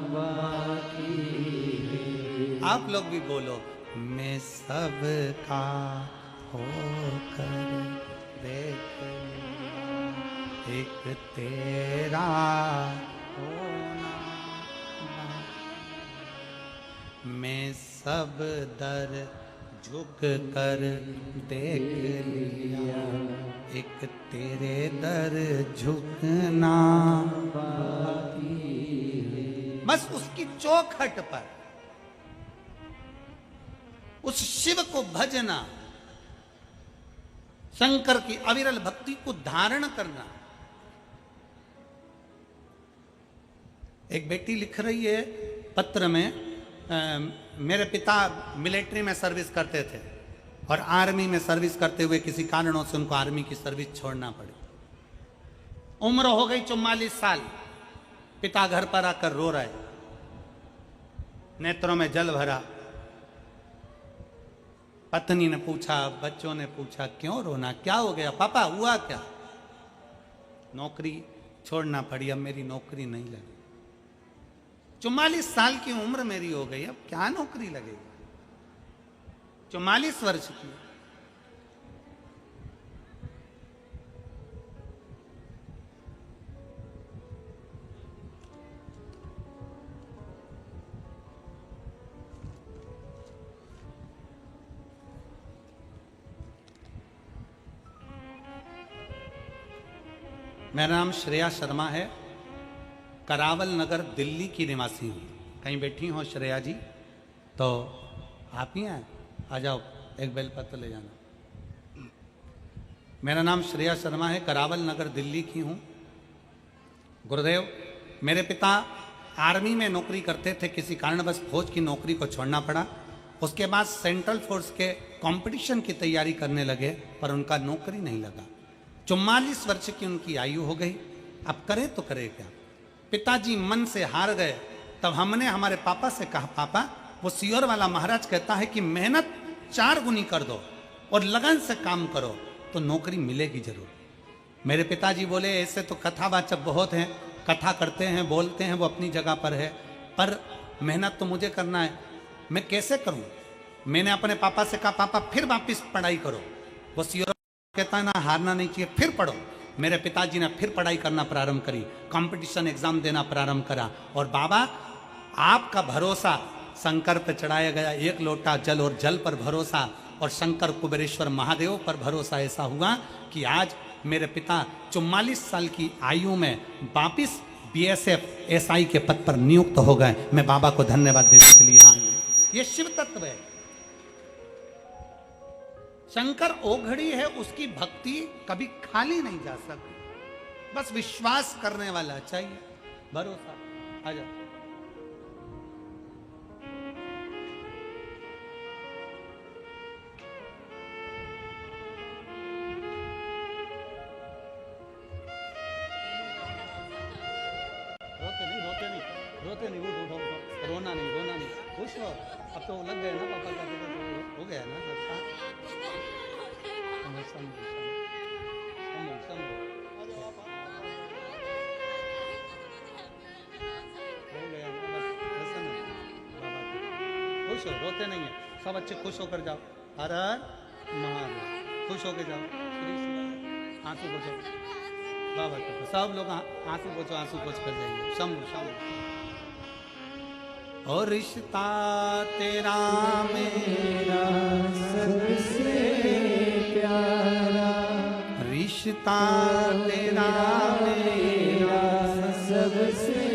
[SPEAKER 2] बाकी है।
[SPEAKER 1] आप लोग भी बोलो, मैं सब का होकर देख लिया, एक तेरा होना बाकी। मैं सब दर झुक कर देख लिया, एक तेरे दर झुकना
[SPEAKER 2] बाकी है।
[SPEAKER 1] बस उसकी चौखट पर उस शिव को भजना, शंकर की अविरल भक्ति को धारण करना। एक बेटी लिख रही है पत्र में, मेरे पिता मिलिट्री में सर्विस करते थे और आर्मी में सर्विस करते हुए किसी कारणों से उनको आर्मी की सर्विस छोड़ना पड़ी। उम्र हो गई 44 साल, पिता घर पर आकर रो रहे, नेत्रों में जल भरा। पत्नी ने पूछा, बच्चों ने पूछा, क्यों रोना, क्या हो गया पापा, हुआ क्या? नौकरी छोड़ना पड़ी, अब मेरी नौकरी नहीं लगी। 44 साल की उम्र मेरी हो गई, अब क्या नौकरी लगेगी? 44 वर्ष की। मेरा नाम श्रेया शर्मा है, करावल नगर दिल्ली की निवासी हूँ। कहीं बैठी हो श्रेया जी? तो आप ही हैं, आ जाओ, एक बेलपत्र ले जाना। मेरा नाम श्रेया शर्मा है, करावल नगर दिल्ली की हूँ। गुरुदेव, मेरे पिता आर्मी में नौकरी करते थे, किसी कारणवश फौज की नौकरी को छोड़ना पड़ा। उसके बाद सेंट्रल फोर्स के कंपटीशन की तैयारी करने लगे, पर उनका नौकरी नहीं लगा। 44 वर्ष की उनकी आयु हो गई, अब करे तो करे क्या? पिताजी मन से हार गए। तब हमने हमारे पापा से कहा, पापा, वो सियोर वाला महाराज कहता है कि मेहनत 4 गुनी कर दो और लगन से काम करो तो नौकरी मिलेगी जरूर। मेरे पिताजी बोले, ऐसे तो कथावाचक बहुत हैं, कथा करते हैं, बोलते हैं, वो अपनी जगह पर है, पर मेहनत तो मुझे करना है, मैं कैसे करूं? मैंने अपने पापा से कहा, पापा फिर वापस पढ़ाई करो। वो सियोर कहता है ना, हारना नहीं चाहिए, फिर पढ़ो। मेरे पिताजी ने फिर पढ़ाई करना प्रारंभ करी, कंपटीशन एग्जाम देना प्रारंभ करा। और बाबा, आपका भरोसा शंकर पर चढ़ाया गया, 1 लोटा जल, और जल पर भरोसा, और शंकर कुबेरेश्वर महादेव पर भरोसा ऐसा हुआ कि आज मेरे पिता 44 साल की आयु में वापिस BSF SI के पद पर नियुक्त हो गए। मैं बाबा को धन्यवाद देने के लिए यहाँ हूँ। ये शिव तत्व है। शंकर ओघड़ी है, उसकी भक्ति कभी खाली नहीं जा सकती, बस विश्वास करने वाला चाहिए, भरोसा। आ जाओ। रोते नहीं, उठो, रोना नहीं, खुश हो। अब तो लग गए ना पापा का, हो गया ना सबका। हो गया ना, बस प्रसन्न बाबा को। खुश हो, रोते नहीं है, सब अच्छे खुश होकर जाओ। हर हर महादेव, खुश होकर जाओ। आंसू पोछो बाबा को, सब लोग आंसू पोछ कर जाइए। शंभु शंभु। और रिश्ता तेरा मेरा
[SPEAKER 2] सबसे प्यारा,
[SPEAKER 1] रिश्ता तेरा मेरा
[SPEAKER 2] सबसे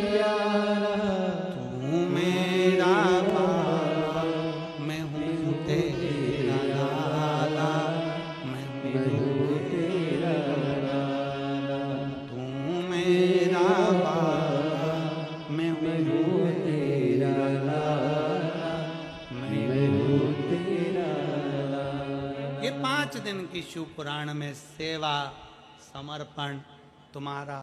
[SPEAKER 2] प्यारा,
[SPEAKER 1] तू मेरा बाबा, मैं हूँ तेरा लाला, मैं हूँ
[SPEAKER 2] तेरा लाला,
[SPEAKER 1] तू मेरा बाबा, मैं हूँ
[SPEAKER 2] तेरा लाला, मैं हूँ तेरा लाला।
[SPEAKER 1] ये 5 दिन की शिव पुराण में सेवा समर्पण तुम्हारा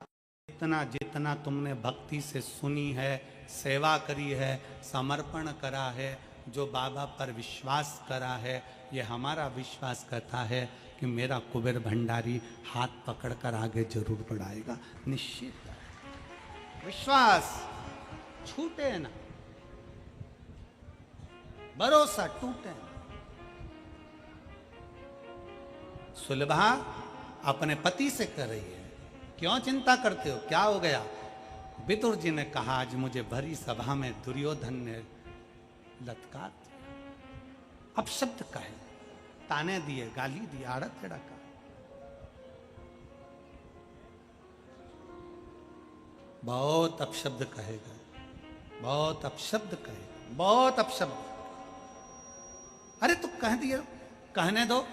[SPEAKER 1] जितना जितना तुमने भक्ति से सुनी है, सेवा करी है, समर्पण करा है, जो बाबा पर विश्वास करा है, ये हमारा विश्वास करता है कि मेरा कुबेर भंडारी हाथ पकड़कर आगे जरूर बढ़ाएगा। निश्चित विश्वास छूटे ना, भरोसा टूटे ना। सुलभा अपने पति से कर रही है, क्यों चिंता करते हो, क्या हो गया? विदुर जी ने कहा, आज मुझे भरी सभा में दुर्योधन ने लत्कार दिया, अपशब्द कहे, ताने दिए, गाली दी, आड़ा टेढ़ा कहा। बहुत अपशब्द कहेगा, बहुत अपशब्द कहेगा, बहुत अपशब्द। अरे तो कह दिए, कहने दो।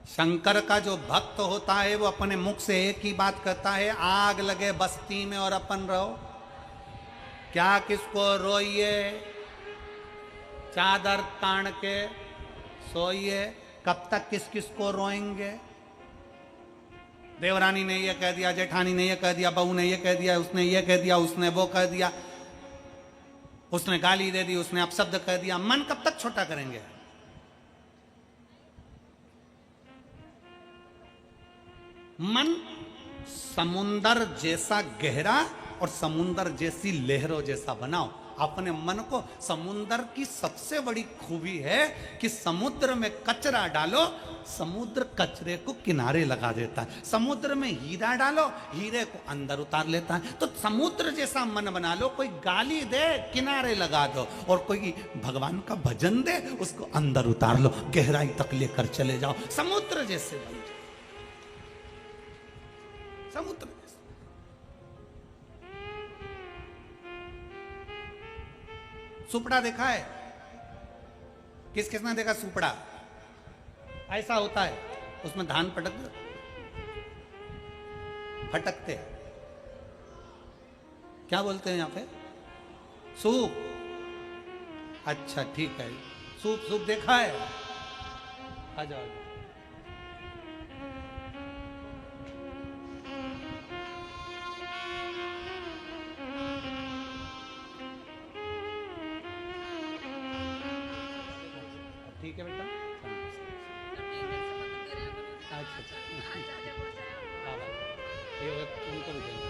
[SPEAKER 1] शंकर का जो भक्त होता है वो अपने मुख से एक ही बात कहता है, आग लगे बस्ती में और अपन रहो। क्या किसको रोइए, चादर तान के सोइए, कब तक किस किस को रोएंगे? देवरानी ने ये कह दिया, जेठानी ने ये कह दिया, बहू ने ये कह दिया, उसने ये कह दिया, उसने वो कह दिया, उसने गाली दे दी, उसने अपशब्द कह दिया। मन कब तक छोटा करेंगे? मन समुंदर जैसा गहरा और समुंदर जैसी लहरों जैसा बनाओ। अपने मन को, समुंदर की सबसे बड़ी खूबी है कि समुद्र में कचरा डालो, समुद्र कचरे को किनारे लगा देता है। समुद्र में हीरा डालो, हीरे को अंदर उतार लेता है। तो समुद्र जैसा मन बना लो, कोई गाली दे किनारे लगा दो, और कोई भगवान का भजन दे उसको अंदर उतार लो, गहराई तक लेकर चले जाओ, समुद्र जैसे बन जाओ, समुद्र जैसे। सुपड़ा देखा है? किस किसने देखा सुपड़ा? ऐसा होता है, उसमें धान फटकते हैं। क्या बोलते हैं यहां पे? सूप। अच्छा ठीक है, सूप सूप देखा है? आ जाओ। ठीक है बेटा, अच्छा ये उनको भी देंगे।